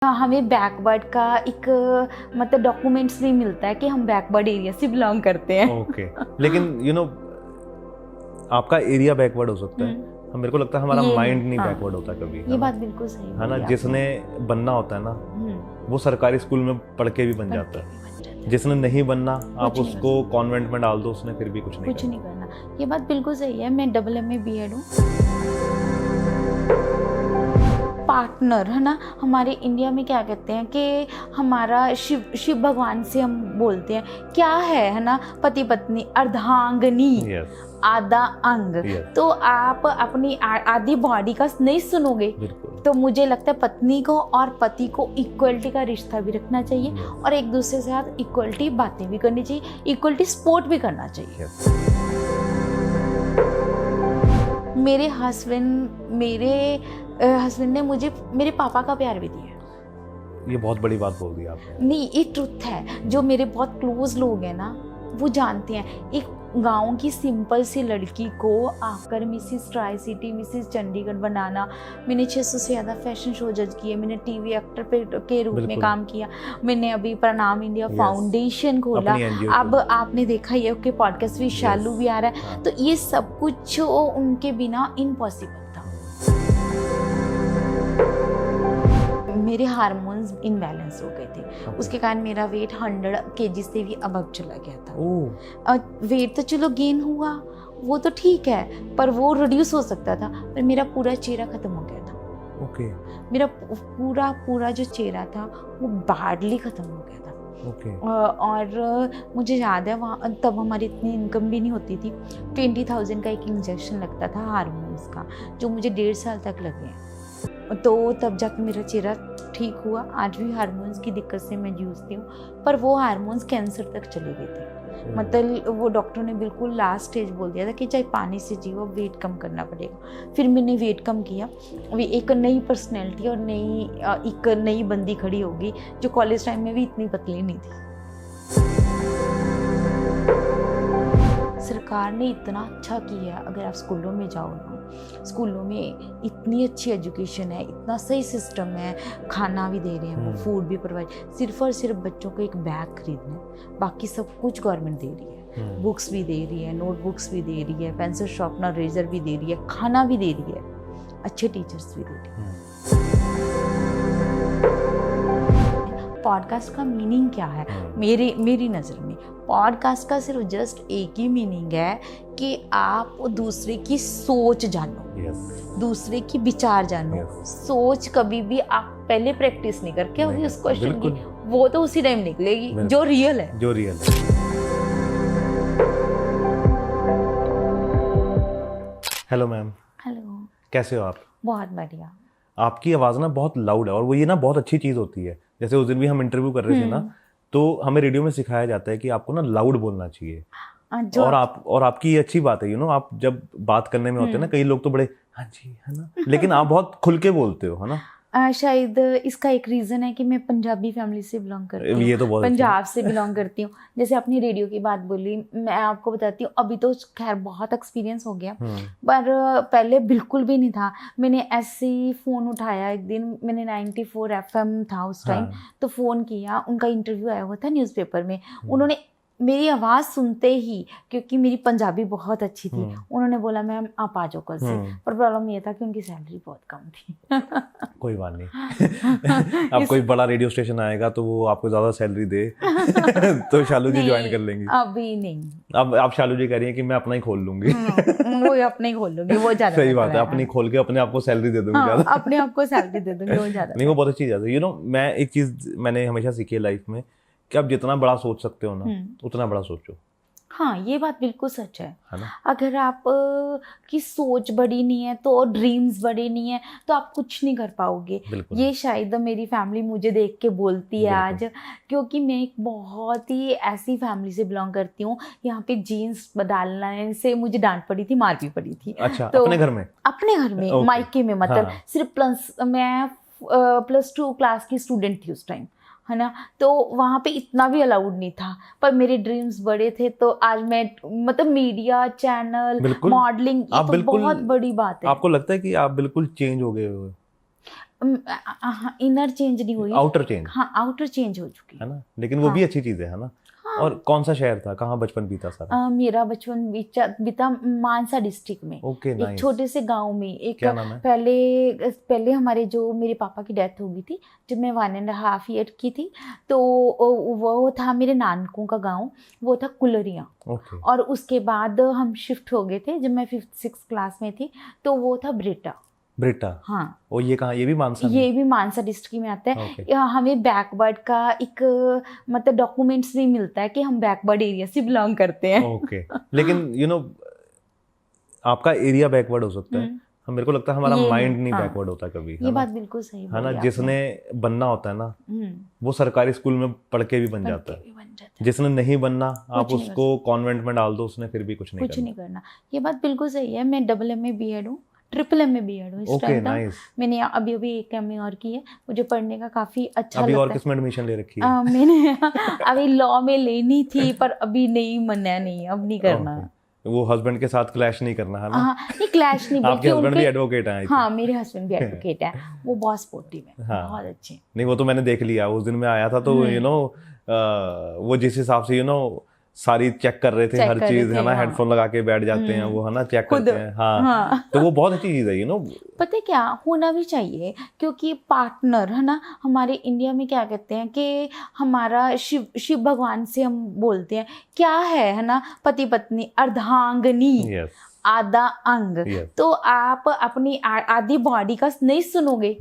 हमें बैकवर्ड का एक मतलब डॉक्यूमेंट्स भी मिलता है कि हम बैकवर्ड एरिया से बिलोंग करते हैं। ओके लेकिन आपका एरिया बैकवर्ड हो सकता है, मेरे को लगता है हमारा माइंड नहीं बैकवर्ड होता कभी, ये बात बिल्कुल सही है ना। जिसने बनना होता है ना वो सरकारी स्कूल में पढ़ के भी बन जाता है, जिसने नहीं बनना आप उसको कॉन्वेंट में डाल दो, उसने फिर भी कुछ नहीं करना। ये बात बिल्कुल सही है। मैं AA BEd हूँ। पार्टनर है ना, हमारे इंडिया में क्या कहते हैं कि हमारा शिव भगवान से हम बोलते हैं क्या है ना, पति पत्नी अर्धांगिनी, आधा अंग। तो आप अपनी आधी बॉडी का नहीं सुनोगे, तो मुझे लगता है पत्नी को और पति को इक्वलिटी का रिश्ता भी रखना चाहिए और एक दूसरे के साथ इक्वलिटी बातें भी करनी चाहिए, इक्वलिटी सपोर्ट भी करना चाहिए। मेरे हस्बैंड ने मुझे मेरे पापा का प्यार भी दिया। ये बहुत बड़ी बात बोल दी आपने। नहीं, ये ट्रुथ है। जो मेरे बहुत क्लोज लोग हैं ना वो जानते हैं। एक गांव की सिंपल सी लड़की को आकर Mrs tricity, Mrs Chandigarh बनाना। मैंने 600 से ज़्यादा फैशन शो जज किए, मैंने टीवी एक्टर के रूप में काम किया, मैंने अभी प्रणाम इंडिया फाउंडेशन खोला। अब आपने देखा ये कि पॉडकास्ट भी शालू भी आ रहा है। तो ये सब कुछ उनके बिना इम्पॉसिबल था। मेरे हार्मोन्स इनबैलेंस हो गए थे, उसके कारण मेरा वेट 100 kg से भी अबव चला गया था। वेट तो चलो गेन हुआ, वो तो ठीक है, पर वो रिड्यूस हो सकता था, पर मेरा पूरा चेहरा खत्म हो गया था। मेरा पूरा जो चेहरा था वो बैडली खत्म हो गया था। और मुझे याद है वहाँ तब हमारी इतनी इनकम भी नहीं होती थी। 20,000 का एक इंजेक्शन लगता था हार्मोन्स का, जो मुझे 1.5 साल तक लगे। तो तब जाकर मेरा चेहरा ठीक हुआ। आज भी हार्मोन्स की दिक्कत से मैं जूझती हूँ, पर वो हार्मोन्स कैंसर तक चले गए थे। मतलब वो डॉक्टर ने बिल्कुल लास्ट स्टेज बोल दिया था कि चाहे पानी से जियो, वेट कम करना पड़ेगा। फिर मैंने वेट कम किया। अभी एक नई पर्सनैलिटी और एक नई बंदी खड़ी होगी जो कॉलेज टाइम में भी इतनी पतली नहीं थी। सरकार ने इतना अच्छा किया। अगर आप स्कूलों में जाओ ना, स्कूलों में इतनी अच्छी एजुकेशन है, इतना सही सिस्टम है, खाना भी दे रहे हैं, वो फूड भी प्रोवाइड। सिर्फ और सिर्फ बच्चों को एक बैग खरीदना है, बाकी सब कुछ गवर्नमेंट दे रही है। बुक्स भी दे रही है, नोटबुक्स भी दे रही है, पेंसिल शार्पनर, रेजर भी दे रही है, खाना भी दे रही है, अच्छे टीचर्स भी दे रही है। पॉडकास्ट का मीनिंग क्या है? मेरी नज़र में पॉडकास्ट का सिर्फ जस्ट एक ही मीनिंग है कि आप दूसरे की सोच जानो, दूसरे की विचार जानो। सोच कभी भी आप पहले प्रैक्टिस नहीं करके अभी उस क्वेश्चन की, वो तो उसी टाइम निकलेगी जो रियल है। Hello ma'am. हेलो, कैसे हो आप? बहुत बढ़िया। आपकी आवाज़ ना बहुत लाउड है और वो ये ना बहुत अच्छी चीज़ होती है। जैसे उस दिन भी हम इंटरव्यू कर रहे थे ना, तो हमें रेडियो में सिखाया जाता है कि आपको ना लाउड बोलना चाहिए। और आपकी ये अच्छी बात है। आप जब बात करने में होते हैं ना, कई लोग तो बड़े हाँ जी है ना, लेकिन आप बहुत खुल के बोलते हो, है ना। शायद इसका एक रीज़न है कि मैं पंजाबी फैमिली से बिलोंग करती हूँ। ये तो बहुत पंजाब से बिलोंग करती हूँ। जैसे आपने रेडियो की बात बोली, मैं आपको बताती हूँ, अभी तो खैर बहुत एक्सपीरियंस हो गया, पर पहले बिल्कुल भी नहीं था। मैंने ऐसे ही फ़ोन उठाया एक दिन, मैंने 94 FM था उस टाइम, तो फ़ोन किया, उनका इंटरव्यू आया हुआ था न्यूज़पेपर में। उन्होंने मेरी आवाज़ सुनते ही, क्योंकि मेरी पंजाबी बहुत अच्छी थी, उन्होंने बोला मैम आप आ जाओ कल से। पर प्रॉब्लम ये था कि उनकी सैलरी बहुत कम थी। कोई बात नहीं। अब कोई बड़ा रेडियो स्टेशन आएगा तो वो आपको ज़्यादा सैलरी दे तो शालू जी ज्वाइन कर लेंगी। अभी नहीं। अब आप शालू जी कह रही हैं कि मैं अपना ही खोल लूंगी। वो अपना ही खोल लूंगी, वो ज़्यादा सही बात है। अपनी खोल के अपने आप को सैलरी दे दूंगी ज़्यादा। अपने आप को सैलरी दे दूंगी, वो ज़्यादा नहीं, वो बहुत अच्छी चीज़ है। मैं एक चीज़ मैंने हमेशा सीखी है लाइफ में कि आप जितना बड़ा सोच सकते हो ना, उतना बड़ा सोचो। हाँ, ये बात बिल्कुल सच है ना? अगर आप की सोच बड़ी नहीं है, तो ड्रीम्स बड़े नहीं है, तो आप कुछ नहीं कर पाओगे। ये शायद मेरी फैमिली मुझे देख के बोलती है आज, क्योंकि मैं एक बहुत ही ऐसी फैमिली से बिलोंग करती हूँ, यहाँ पे जीन्स डालने से मुझे डांट पड़ी थी, मार भी पड़ी थी। अच्छा, तो अपने घर में मायके में, मतलब सिर्फ मैं +2 क्लास की स्टूडेंट थी उस टाइम, है ना। तो वहाँ पे इतना भी अलाउड नहीं था, पर मेरे ड्रीम्स बड़े थे। तो आज मैं मतलब मीडिया चैनल, मॉडलिंग, ये तो बहुत बड़ी बात है। आपको लगता है कि आप बिल्कुल चेंज हो गए हो? इनर चेंज नहीं हुई, आउटर चेंज, हाँ आउटर चेंज हो चुकी है ना, लेकिन वो भी अच्छी चीज है ना। और कौन सा शहर था, कहाँ बचपन बीता सारा? मेरा बचपन बीता मानसा डिस्ट्रिक्ट में, ओके, एक छोटे से गांव में। एक क्या नाम है? पहले हमारे जो मेरे पापा की डेथ हो गई थी जब मैं 1.5 ईयर की थी, तो वो था मेरे नानकों का गांव, वो था कुलरिया। और उसके बाद हम शिफ्ट हो गए थे जब मैं 5th-6th क्लास में थी, तो वो था ब्रेटा। हाँ, और ये कहाँ, ये भी मानसा में? ये भी मानसा डिस्ट्रिक्ट में आता है। हमें बैकवर्ड का एक मतलब डॉक्यूमेंट्स भी मिलता है कि हम बैकवर्ड एरिया से बिलोंग करते हैं। ओके, लेकिन यू नो आपका एरिया बैकवर्ड हो सकता है, मेरे को लगता है हमारा माइंड नहीं बैकवर्ड होता कभी। ये बात बिल्कुल सही है ना, जिसने बनना होता है ना वो सरकारी स्कूल में पढ़ के भी बन जाता है, जिसने नहीं बनना आप उसको कॉन्वेंट में डाल दो, उसने फिर भी कुछ नहीं करना। ये बात बिल्कुल सही है। मैं AA B.Ed हूँ, ट्रिपल एम में B.Ed हूँ इस टाइम तक। मैंने अभी एक MA और की है, मुझे पढ़ने का काफी अच्छा अभी लगता है। और किसमें एडमिशन ले रखी है? मैंने अभी लॉ में लेनी थी पर अभी नहीं, मना नहीं, अब नहीं करना। वो हस्बैंड के साथ क्लैश नहीं करना है ना? हाँ, नहीं क्लैश नहीं। आपके हस्बैंड भी एडवोकेट हैं? हाँ, मेरे हस्बैंड भी एडवोकेट है, वो बहुत स्पोर्टिव है, बहुत अच्छे। नहीं, वो तो मैंने देख लिया, उस दिन मैं आया था तो यू नो वो जिस हिसाब से यू नो सारी चेक कर रहे थे, हर चीज है ना, हेडफोन लगा के बैठ जाते हैं वो, है ना, चेक करते हैं। हाँ, तो वो बहुत अच्छी चीज है, यू नो। पता है क्या, होना भी चाहिए, क्योंकि पार्टनर है ना, हमारे इंडिया में क्या कहते हैं कि हमारा शिव भगवान से हम बोलते हैं क्या है ना, पति पत्नी अर्धांगिनी, आधा अंग। तो आप अपनी आधी बॉडी का नहीं सुनोगे,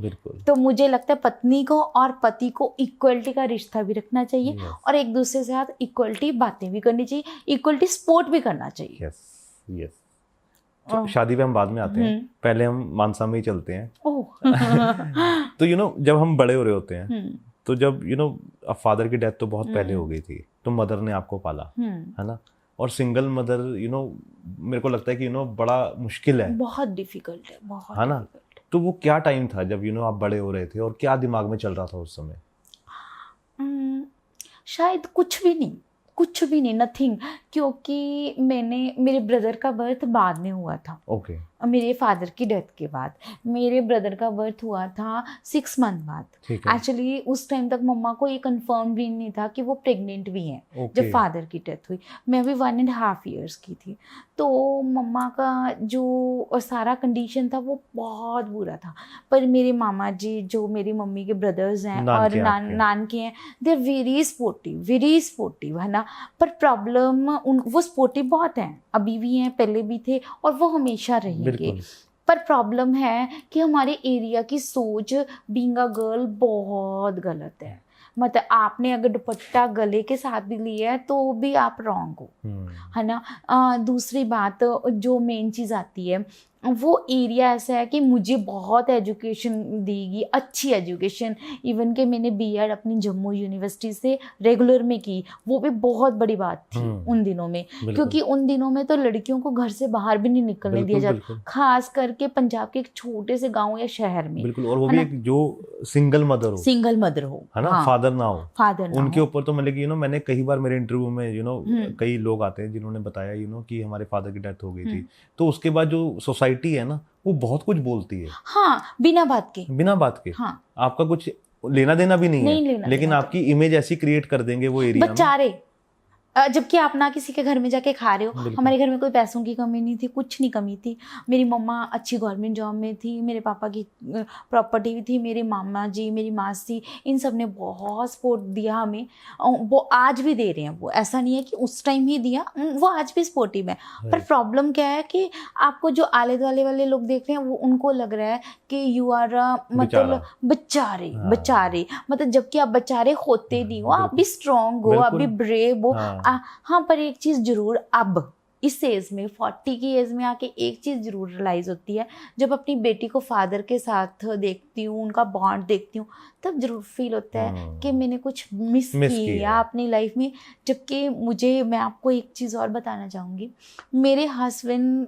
तो मुझे लगता है पत्नी को और पति को इक्वलिटी का रिश्ता भी रखना चाहिए, और एक दूसरे से साथ इक्वलिटी बातें भी करनी चाहिए, इक्वलिटी सपोर्ट भी करना चाहिए। तो शादी पे हम बाद में आते हैं, पहले हम मानसा में ही चलते हैं। तो यू नो जब हम बड़े हो रहे होते हैं, तो जब यू नो फादर की डेथ तो बहुत पहले हो गई थी, तो मदर ने आपको पाला, है ना, और सिंगल मदर यू नो मेरे को लगता है कि यू नो बड़ा मुश्किल है, बहुत डिफिकल्ट है, बहुत, है ना। तो वो क्या टाइम था जब यू नो आप बड़े हो रहे थे, और क्या दिमाग में चल रहा था उस समय? शायद कुछ भी नहीं, नथिंग, क्योंकि मेरे ब्रदर का बर्थ बाद में हुआ था। ओके। मेरे फादर की डेथ के बाद मेरे ब्रदर का बर्थ हुआ था 6 मंथ बाद। एक्चुअली उस टाइम तक मम्मा को ये कंफर्म भी नहीं था कि वो प्रेग्नेंट भी हैं जब फादर की डेथ हुई। मैं भी 1.5 ईयर्स की थी, तो मम्मा का जो सारा कंडीशन था वो बहुत बुरा था। पर मेरे मामा जी जो मेरी मम्मी के ब्रदर्स हैं और नान के हैं, दे आर वेरी सपोर्टिव, है ना। पर प्रॉब्लम वो सपोर्टिव बहुत हैं, अभी भी हैं, पहले भी थे, और वो हमेशा रहेंगे। पर प्रॉब्लम है कि हमारे एरिया की सोच बीइंग अ गर्ल बहुत गलत है। मतलब आपने अगर दुपट्टा गले के साथ भी लिया है तो भी आप रॉन्ग हो, है ना। दूसरी बात जो मेन चीज़ आती है, वो एरिया ऐसा है कि मुझे बहुत एजुकेशन देगी, अच्छी एजुकेशन, इवन कि मैंने B.Ed अपनी जम्मू यूनिवर्सिटी से रेगुलर में की, वो भी बहुत बड़ी बात थी उन दिनों में, क्योंकि उन दिनों में तो लड़कियों को घर से बाहर भी नहीं निकलने दिया जाता, खास करके पंजाब के एक छोटे से गांव या शहर में। बिल्कुल, और वो भी एक जो सिंगल मदर हो, है ना, फादर ना हो, उनके ऊपर तो मतलब कि यू नो मैंने कई बार मेरे इंटरव्यू में यू नो कई लोग आते हैं जिन्होंने बताया यू नो कि हमारे फादर की डेथ हो गई थी, तो उसके बाद जो सोसाइटी है ना वो बहुत कुछ बोलती है। हाँ, बिना बात के। हाँ, आपका कुछ लेना देना भी नहीं है, लेकिन आपकी इमेज ऐसी क्रिएट कर देंगे वो एरिया में, बेचारे, जबकि आप ना किसी के घर में जाके खा रहे हो। हमारे घर में कोई पैसों की कमी नहीं थी, कुछ नहीं कमी थी। मेरी मम्मा अच्छी गवर्नमेंट जॉब में थी, मेरे पापा की प्रॉपर्टी भी थी, मेरे मामा जी, मेरी मासी, इन सब ने बहुत सपोर्ट दिया हमें, वो आज भी दे रहे हैं। वो ऐसा नहीं है कि उस टाइम ही दिया, वो आज भी सपोर्टिव है। पर प्रॉब्लम क्या है कि आपको जो आले दुआले वाले लोग देख रहे हैं, वो उनको लग रहा है कि यू आर मतलब बेचारे, मतलब जबकि आप बेचारे होते नहीं हो, आप भी स्ट्रॉन्ग हो, आप भी ब्रेव हो। हाँ, पर एक चीज़ जरूर अब इस एज में 40 की एज में आके एक चीज़ जरूर रियलाइज होती है, जब अपनी बेटी को फादर के साथ देखती हूँ, उनका बॉन्ड देखती हूँ, तब जरूर फील होता है कि मैंने कुछ मिस किया अपनी लाइफ में। जबकि मैं आपको एक चीज़ और बताना चाहूँगी, मेरे हस्बैंड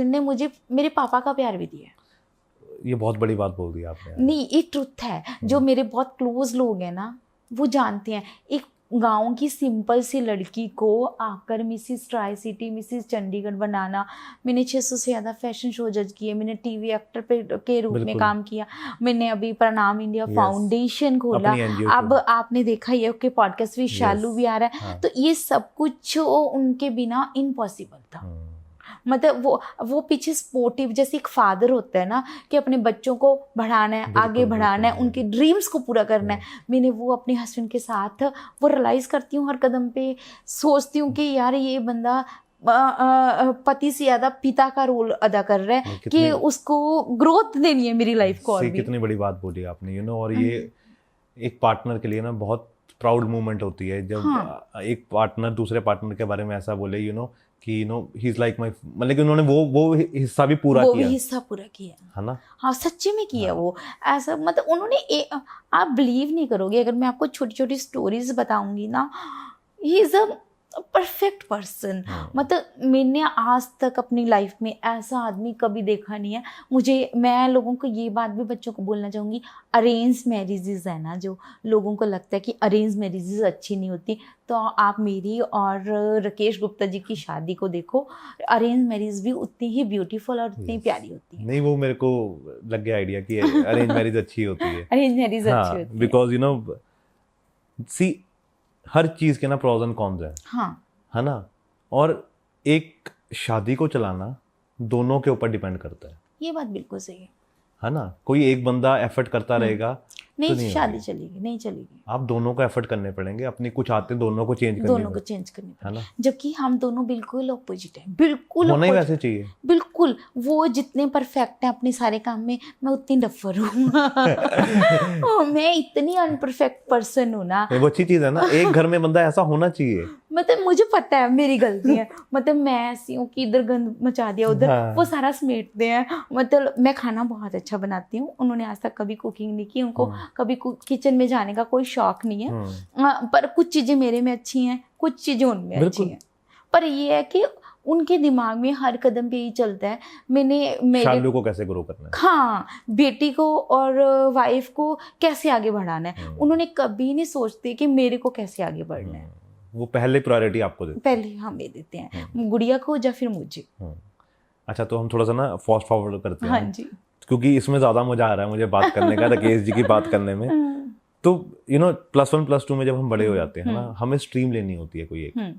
ने मुझे मेरे पापा का प्यार भी दिया। ये बहुत बड़ी बात बोल दी आपने। नहीं, ये ट्रुथ है। जो मेरे बहुत क्लोज लोग हैं ना, वो जानते हैं। एक गांव की सिंपल सी लड़की को आकर Mrs tricity, Mrs Chandigarh बनाना। मैंने 600 से ज़्यादा फैशन शो जज किए, मैंने टीवी एक्टर के रूप में काम किया, मैंने अभी प्रणाम इंडिया फाउंडेशन खोला। अब आपने देखा ही है कि पॉडकास्ट भी शालू भी आ रहा है। तो ये सब कुछ उनके बिना इम्पॉसिबल था। मतलब वो पीछे स्पोर्टिव, जैसे एक फादर होता है ना कि अपने बच्चों को बढ़ाना है, आगे बढ़ाना है, उनके ड्रीम्स को पूरा करना है। मैंने वो अपने हस्बैंड के साथ वो रियलाइज करती हूँ हर कदम पे, सोचती हूँ कि यार ये बंदा पति से ज्यादा पिता का रोल अदा कर रहा है कि उसको ग्रोथ देनी है मेरी लाइफ को। और भी कितनी बड़ी बात बोली आपने, यू नो। और ये एक पार्टनर के लिए ना बहुत प्राउड मोमेंट होती है जब एक पार्टनर दूसरे पार्टनर के बारे में ऐसा बोले, यू नो, कि you know he is like my, मतलब कि उन्होंने वो हिस्सा भी पूरा किया, वो भी हिस्सा पूरा किया है ना। हाँ, सच्ची में किया। वो ऐसा, मतलब उन्होंने आप बिलीव नहीं करोगे अगर मैं आपको छोटी छोटी स्टोरीज बताऊंगी ना, he is a perfect person. मतलब मैंने आज तक अपनी लाइफ में ऐसा आदमी कभी देखा नहीं है। मैं लोगों को ये बात भी बच्चों को बोलना चाहूँगी, अरेंज मैरिजेस है ना, जो लोगों को लगता है कि अरेंज मैरिजेस अच्छी नहीं होती, तो आप मेरी और राकेश गुप्ता जी की शादी को देखो, अरेंज मैरिज भी उतनी ही ब्यूटीफुल और उतनी प्यारी होती है। नहीं, वो मेरे को लग गया आइडिया कि अरेंज मैरिज अच्छी होती है। अरेंज मैरिज अच्छी होती है बिकॉज यू नो सी हर चीज के ना प्रोज एंड कॉन्स है। हाँ, है ना। और एक शादी को चलाना दोनों के ऊपर डिपेंड करता है। ये बात बिल्कुल सही है ना। कोई एक बंदा एफर्ट करता रहेगा नहीं, तो शादी चलेगी नहीं चलेगी। आप दोनों को एफर्ट करने पड़ेंगे, अपनी कुछ आते दोनों को चेंज करनी है ना। जबकि हम दोनों बिल्कुल ऑपोजिट हैं, बिल्कुल होना ही वैसे चाहिए। बिल्कुल, वो जितने परफेक्ट हैं अपने सारे काम में, मैं उतनी डफर हूँ। मैं इतनी अनपरफेक्ट पर्सन हूँ ना। वो अच्छी चीज है ना, एक घर में बंदा ऐसा होना चाहिए। मतलब मुझे पता है मेरी गलती है, मतलब मैं ऐसी हूँ कि इधर गंद मचा दिया, उधर वो सारा समेटते हैं। मतलब मैं खाना बहुत अच्छा बनाती हूँ, उन्होंने आज तक कभी कुकिंग नहीं की, उनको कभी किचन में जाने का कोई शौक नहीं है। पर कुछ चीजें मेरे में अच्छी हैं, कुछ चीजें उनमें अच्छी हैं। पर ये है कि उनके दिमाग में हर कदम पे यही चलता है मेरे शालू को कैसे ग्रो करना है। हाँ, बेटी को और वाइफ को कैसे आगे बढ़ाना है। उन्होंने कभी नहीं सोचते कि मेरे को कैसे आगे बढ़ना है। वो पहले प्रायोरिटी आपको देते हैं। पहले हमें देते हैं, गुड़िया को या फिर मुझे। अच्छा, तो हम थोड़ा सा ना फास्ट फॉरवर्ड करते हैं। हाँ जी, क्योंकि इसमें ज्यादा मजा आ रहा है मुझे बात करने का, राकेश जी की बात करने में। तो यू नो +1 +2 में जब हम बड़े हो जाते हैं ना, हमें स्ट्रीम लेनी होती है कोई एक।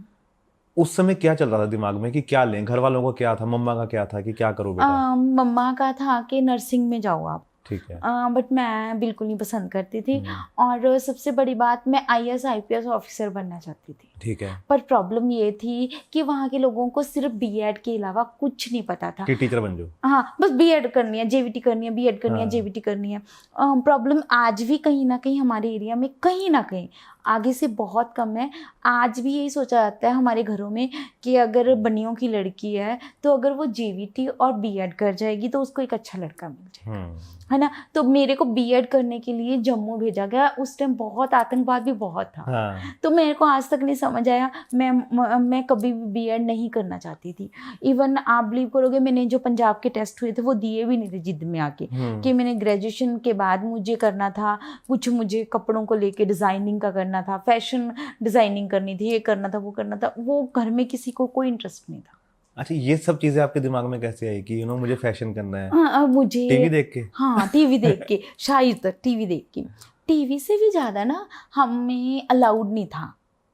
उस समय क्या चल रहा था दिमाग में कि क्या लें? घर वालों का क्या था, मम्मा का क्या था कि क्या करो बेटा? मम्मा का था कि नर्सिंग में जाओ आप। ठीक है। बट मैं बिल्कुल नहीं पसंद करती थी। और सबसे बड़ी बात, मैं IAS IPS ऑफिसर बनना चाहती थी। ठीक है। पर प्रॉब्लम ये थी कि वहाँ के लोगों को सिर्फ B.Ed के अलावा कुछ नहीं पता था कि टीचर बन जाओ। हाँ, बस B.Ed करनी है, JVT करनी है, B.Ed करनी है, JVT करनी है। प्रॉब्लम आज भी कहीं ना कहीं हमारे एरिया में, कहीं ना कहीं आगे से बहुत कम है। आज भी यही सोचा जाता है हमारे घरों में कि अगर बनियों की लड़की है तो अगर वो JVT और B.Ed कर जाएगी तो उसको एक अच्छा लड़का मिल जाएगा, है ना। तो मेरे को B.Ed करने के लिए जम्मू भेजा गया। उस टाइम बहुत आतंकवाद भी बहुत था। तो मेरे को आज तक नहीं समझ आया। मैं कभी भी B.Ed नहीं करना चाहती थी। इवन आप बिलीव करोगे, मैंने जो पंजाब के टेस्ट हुए थे वो दिए भी नहीं थे जिद में आके कि मैंने ग्रेजुएशन के बाद मुझे करना था कुछ, मुझे कपड़ों को लेके डिजाइनिंग का करना था, फैशन डिजाइनिंग करनी थी, ये करना था, वो करना था। वो घर में किसी को कोई इंटरेस्ट नहीं था। अच्छा, ये सब चीजें आपके दिमाग में कैसे आई कि मुझे फैशन करना है? हाँ, मुझे टीवी देख के। हाँ, टीवी देख के, शायद टीवी देख के। टीवी से भी ज्यादा ना हमें अलाउड नहीं था,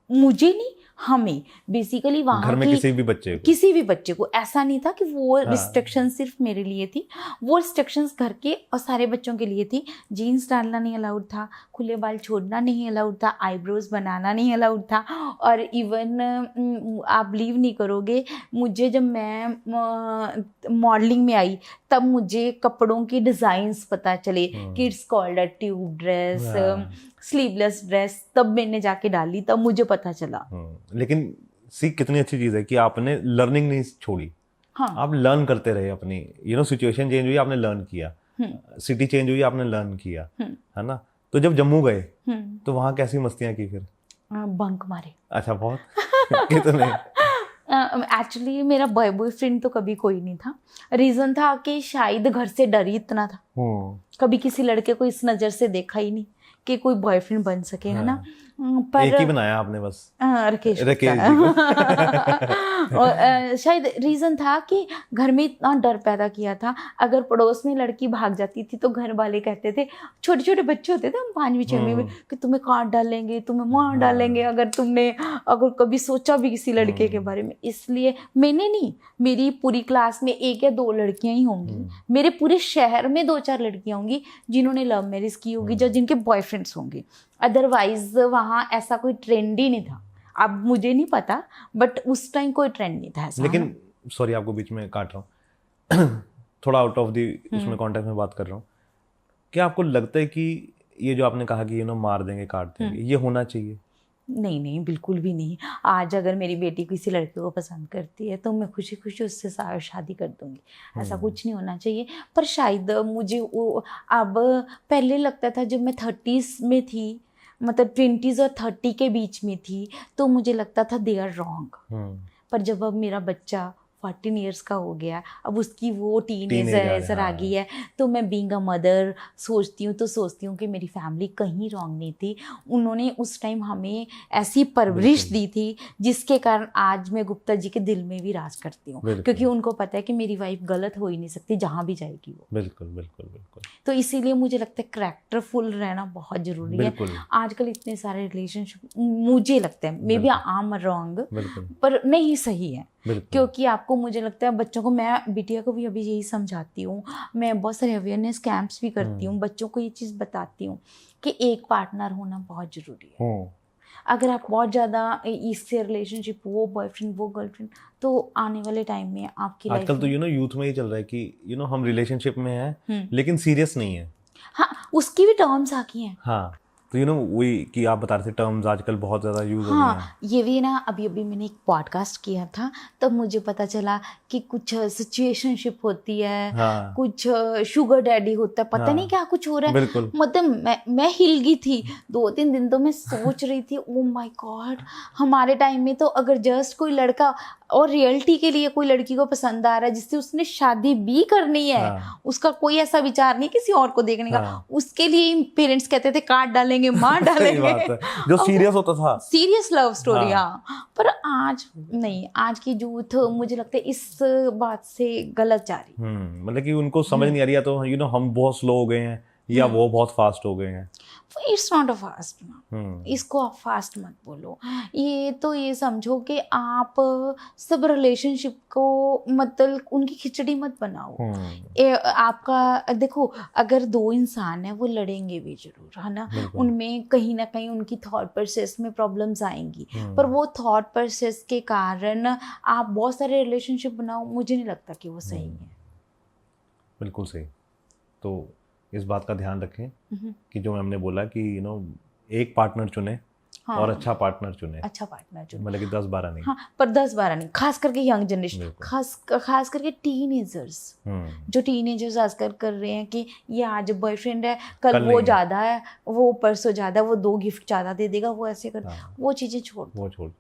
मुझे नहीं, हमें बेसिकली वहाँ घर में किसी भी बच्चे को ऐसा नहीं था कि वो रिस्ट्रिक्शन सिर्फ मेरे लिए थी। वो रिस्ट्रिक्शंस घर के और सारे बच्चों के लिए थी। जीन्स डालना नहीं अलाउड था, खुले बाल छोड़ना नहीं अलाउड था, आईब्रोज बनाना नहीं अलाउड था। और इवन आप बिलीव नहीं करोगे, मुझे जब मैं मॉडलिंग में आई तब मुझे कपड़ों की डिज़ाइंस पता चले कि it's called a tube dress, sleeveless dress. तब मैंने जाके डाली, तब मुझे पता चला। लेकिन सी कितनी अच्छी चीज है कि आपने लर्निंग नहीं छोड़ी। हाँ, आप लर्न करते रहे अपनी। सिचुएशन चेंज हुई, आपने लर्न किया, सिटी चेंज हुई, आपने लर्न किया, है ना। तो जब जम्मू गए तो वहाँ कैसी मस्तियाँ की फिर? बंक मारे। अच्छा, बहुत कितने? एक्चुअली मेरा बॉयफ्रेंड तो कभी कोई नहीं था। रीजन था कि शायद घर से डर ही इतना था, कभी किसी लड़के को इस नज़र से देखा ही नहीं। कि कोई बॉयफ्रेंड बन सके, है ना। पर एक ही बनाया आपने बस, राकेश राकेश और शायद रीज़न था कि घर में इतना डर पैदा किया था, अगर पड़ोस में लड़की भाग जाती थी तो घर वाले कहते थे, छोटे छोटे बच्चे होते थे हम 5वीं 6वीं में, कि तुम्हें काट डालेंगे, तुम्हें मार डालेंगे अगर कभी सोचा भी किसी लड़के के बारे में। इसलिए मैंने नहीं, मेरी पूरी क्लास में 1 या 2 लड़कियां ही होंगी, मेरे पूरे शहर में 2-4 लड़कियां होंगी जिन्होंने लव मैरिज की होगी, जो जिनके बॉयफ्रेंड्स होंगे। अदरवाइज वहाँ ऐसा कोई ट्रेंड ही नहीं था। अब मुझे नहीं पता, बट उस टाइम कोई ट्रेंड नहीं था ऐसा। लेकिन सॉरी आपको बीच में काट रहा हूँ थोड़ा आउट ऑफ दी उसमें कॉन्टेक्स्ट में बात कर रहा हूँ। क्या आपको लगता है कि ये जो आपने कहा कि मार देंगे, काट देंगे, ये होना चाहिए? नहीं नहीं, बिल्कुल भी नहीं। आज अगर मेरी बेटी किसी लड़के को पसंद करती है तो मैं खुशी खुशी उससे शादी कर दूंगी, ऐसा कुछ नहीं होना चाहिए। पर शायद मुझे वो अब पहले लगता था, जब मैं 30s में थी, मतलब 20s और 30 के बीच में थी, तो मुझे लगता था दे आर रॉन्ग। पर जब अब मेरा बच्चा 14 ईयर्स का हो गया, अब उसकी वो टीनेजर आ गई है, तो मैं बीइंग अ मदर सोचती हूँ कि मेरी फैमिली कहीं रॉन्ग नहीं थी। उन्होंने उस टाइम हमें ऐसी परवरिश दी थी जिसके कारण आज मैं गुप्ता जी के दिल में भी राज करती हूँ, क्योंकि उनको पता है कि मेरी वाइफ गलत हो ही नहीं सकती जहाँ भी जाएगी वो। बिल्कुल बिल्कुल बिल्कुल। तो इसीलिए मुझे लगता है कैरेक्टरफुल रहना बहुत ज़रूरी है। आजकल इतने सारे रिलेशनशिप, मुझे लगता है maybe I am wrong, पर नहीं सही है, क्योंकि आपको, मुझे लगता है बच्चों को, मैं बिटिया को भी अभी यही समझाती हूँ, मैं बहुत सारे अवेयरनेस कैंप्स भी करती हूँ, बच्चों को ये चीज़ बताती हूँ कि एक पार्टनर होना बहुत ज़रूरी है। अगर आप बहुत ज़्यादा इससे रिलेशनशिप, वो बॉयफ्रेंड वो गर्लफ्रेंड, तो आने वाले टाइम में आपकी लाइफ आजकल तो यूथ में ये चल रहा है कि हम रिलेशनशिप में हैं लेकिन सीरियस नहीं है। हाँ, उसकी भी टर्म्स आ गई हैं। हाँ, तो वही कि आप बता रहे थे, टर्म्स आजकल बहुत ज़्यादा यूज़ हो रही हैं। ये भी ना, अभी मैंने एक पॉडकास्ट किया था, तब मुझे पता चला कि कुछ सिचुएशनशिप होती है, कुछ शुगर डैडी होता है, पता नहीं क्या कुछ हो रहा है। मतलब मैं हिल गई थी 2-3 दिन, तो मैं सोच रही थी, ओ माय गॉड, हमारे टाइम में तो अगर जस्ट कोई लड़का और रियलिटी के लिए कोई लड़की को पसंद आ रहा है जिससे उसने शादी भी करनी है, उसका कोई ऐसा विचार नहीं किसी और को देखने का, उसके लिए पेरेंट्स कहते थे काट डालेंगे, मार डालेंगे, जो सीरियस होता था, सीरियस लव स्टोरी। हाँ, पर आज नहीं, आज की यूथ मुझे लगता है इस बात से गलत जा रही। मतलब कि उनको समझ नहीं आ रही है, तो हम बहुत स्लो हो गए हैं या वो बहुत फास्ट हो गए हैं। इट्स नॉट अ फास्ट, इसको आप फास्ट मत बोलो। ये तो ये समझो कि आप सब रिलेशनशिप को मतलब उनकी खिचड़ी मत बनाओ। आपका देखो, अगर 2 इंसान है वो लड़ेंगे भी जरूर, है ना, उनमें कहीं ना कहीं उनकी थॉट प्रोसेस में प्रॉब्लम्स आएंगी, पर वो थॉट प्रोसेस के कारण आप बहुत सारे रिलेशनशिप बनाओ, मुझे नहीं लगता कि वो सही है। बिल्कुल सही। तो इस बात का ध्यान रखें कि जो हमने बोला कि एक पार्टनर चुने, और अच्छा पार्टनर चुने, मतलब कि 10-12 नहीं। हाँ, पर 10-12 नहीं, खास करके यंग जनरेशन, खास करके टीनेजर्स, जो टीनेजर्स आजकल कर रहे हैं कि ये आज बॉयफ्रेंड है, कल वो ज़्यादा है, वो परसों ज़्यादा, वो 2 गिफ्ट ज़्यादा दे देगा, वो ऐसे कर, वो चीज़ें छोड़ दो,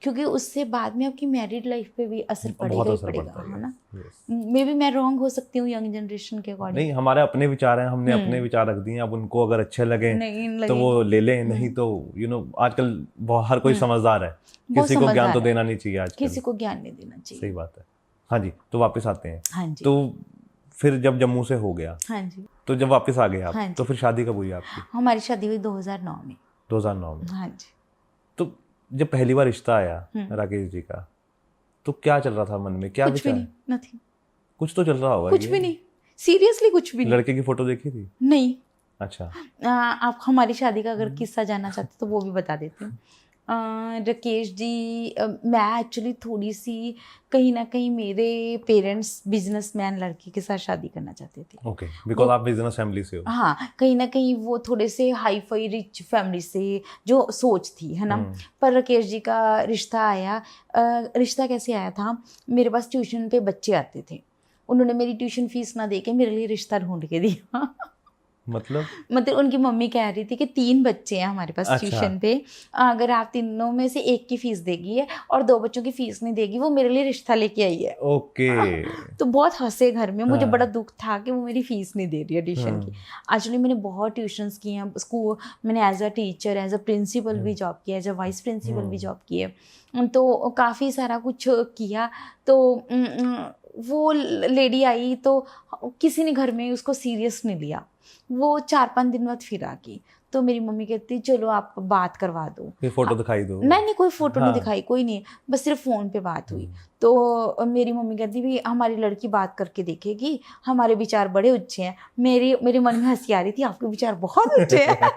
क्योंकि उससे बाद में आपकी मैरिड लाइफ पे भी असर पड़ेगा ही पड़ेगा, है ना। मे बी मैं रॉन्ग हो सकती हूँ यंग जनरेशन के अकॉर्डिंग। नहीं, हमारे अपने विचार हैं, हमने अपने विचार रख दिए, अब उनको अगर अच्छे लगे तो वो ले लें, नहीं तो आजकल हर कोई समझदार है, किसी को ज्ञान तो देना नहीं चाहिए आजकल, किसी को ज्ञान नहीं देना चाहिए। सही बात है। हाँ जी, तो वापस आते हैं। हाँ जी। तो फिर जब जम्मू से हो गया, हाँ जी, तो जब वापस आ गए आप, तो फिर शादी कब हुई आपकी? हमारी शादी हुई 2009 में। 2009 में? हाँ जी। तो जब पहली बार रिश्ता आया राकेश जी का, तो क्या चल रहा था मन में, क्या विचार? कुछ भी नहीं, नथिंग। कुछ तो चल रहा होगा। कुछ भी नहीं, सीरियसली कुछ भी नहीं। लड़के की फोटो देखी थी? नहीं। अच्छा। आप हमारी शादी का अगर किस्सा जानना चाहते तो वो भी बता देती हूँ। राकेश जी, मैं एक्चुअली थोड़ी सी कहीं ना कहीं, मेरे पेरेंट्स बिजनेसमैन लड़के के साथ शादी करना चाहते थे। ओके, बिकॉज आप बिजनेस फैमिली से हो। हाँ, कहीं ना कहीं वो थोड़े से हाई फाई रिच फैमिली से जो सोच थी, है ना। पर राकेश जी का रिश्ता आया। रिश्ता कैसे आया था, मेरे पास ट्यूशन पे बच्चे आते थे, उन्होंने मेरी ट्यूशन फीस ना दे के मेरे लिए रिश्ता ढूंढ के दिया। मतलब उनकी मम्मी कह रही थी कि 3 बच्चे हैं हमारे पास ट्यूशन पे, अगर आप तीनों में से एक की फीस देगी है और 2 बच्चों की फीस नहीं देगी, वो मेरे लिए रिश्ता लेके आई है। ओके। तो बहुत हंसे घर में। मुझे बड़ा दुख था कि वो मेरी फीस नहीं दे रही है ट्यूशन की। एक्चुअली मैंने बहुत ट्यूशन्स किए हैं स्कूल, मैंने as a teacher, as a principal भी जॉब किया, एज अ वाइस प्रिंसिपल भी जॉब की है, तो काफ़ी सारा कुछ किया। तो वो लेडी आई तो किसी ने घर में उसको सीरियस नहीं लिया। वो 4-5 दिन बाद फिर आ गई, तो मेरी मम्मी कहती चलो आप बात करवा दो, फिर फोटो दिखाई दो। नहीं कोई फोटो नहीं दिखाई, कोई नहीं, बस सिर्फ फ़ोन पे बात हुई। तो मेरी मम्मी कहती भी हमारी लड़की बात करके देखेगी, हमारे विचार बड़े ऊंचे हैं। मेरे मन में हंसी आ रही थी, आपके विचार बहुत ऊंचे हैं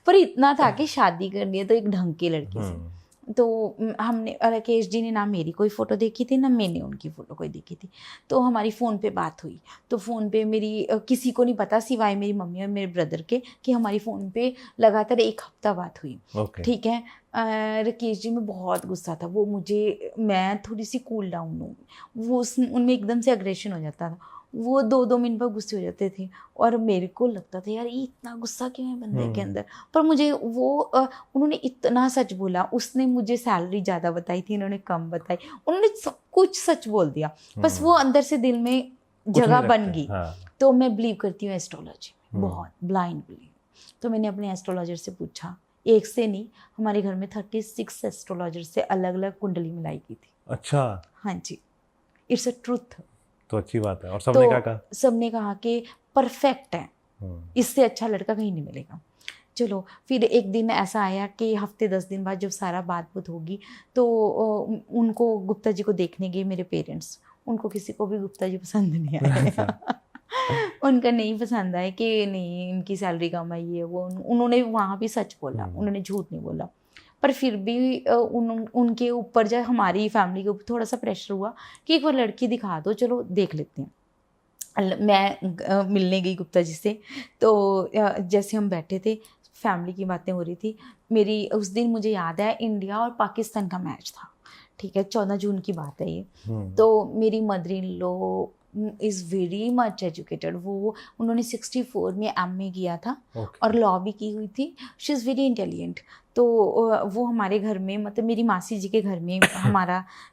पर इतना था कि शादी करनी है तो एक ढंग की लड़की से। तो हमने राकेश जी ने ना मेरी कोई फ़ोटो देखी थी, ना मैंने उनकी फ़ोटो कोई देखी थी। तो हमारी फ़ोन पे बात हुई, तो फ़ोन पे मेरी किसी को नहीं पता सिवाय मेरी मम्मी और मेरे ब्रदर के कि हमारी फ़ोन पे लगातार 1 हफ्ता बात हुई। ठीक है। राकेश जी में बहुत गुस्सा था, वो मुझे, मैं थोड़ी सी कूल डाउन हूँ, वो उनमें एकदम से अग्रेशन हो जाता था, वो 2-2 मिनट पर गुस्से हो जाते थे और मेरे को लगता था यार ये इतना गुस्सा क्यों है बंदे के अंदर। पर मुझे वो उन्होंने इतना सच बोला, उसने मुझे सैलरी ज़्यादा बताई थी, इन्होंने कम बताई, उन्होंने सब कुछ सच बोल दिया, बस वो अंदर से दिल में जगह बन गई। तो मैं बिलीव करती हूँ एस्ट्रोलॉजी में, बहुत ब्लाइंड बिलीव। तो मैंने अपने एस्ट्रोलॉजर से पूछा, एक से नहीं, हमारे घर में 36 एस्ट्रोलॉजर से अलग अलग कुंडली मिलाई की थी। अच्छा। हाँ जी, इट्स अ ट्रूथ। तो अच्छी बात है। और सबने क्या कहा? सबने कहा कि परफेक्ट है, इससे अच्छा लड़का कहीं नहीं मिलेगा। चलो फिर एक दिन ऐसा आया कि हफ्ते 10 दिन बाद जब सारा बात होगी तो उनको गुप्ता जी को देखने गए मेरे पेरेंट्स, उनको किसी को भी गुप्ता जी पसंद नहीं आए उनका नहीं पसंद आया कि नहीं इनकी सैलरी कम आई है, वो उन्होंने वहाँ भी सच बोला, उन्होंने झूठ नहीं बोला। पर फिर भी उनके ऊपर जब हमारी फैमिली के ऊपर थोड़ा सा प्रेशर हुआ कि एक बार लड़की दिखा दो, चलो देख लेते हैं। मैं मिलने गई गुप्ता जी से, तो जैसे हम बैठे थे, फैमिली की बातें हो रही थी मेरी। उस दिन मुझे याद है इंडिया और पाकिस्तान का मैच था, ठीक है, 14 जून की बात है ये। तो मेरी mother in law is very much educated, वो उन्होंने 64 में MA किया था और लॉ भी की हुई थी। She is very intelligent. तो वो हमारे घर में, मतलब मेरी मासी जी के घर में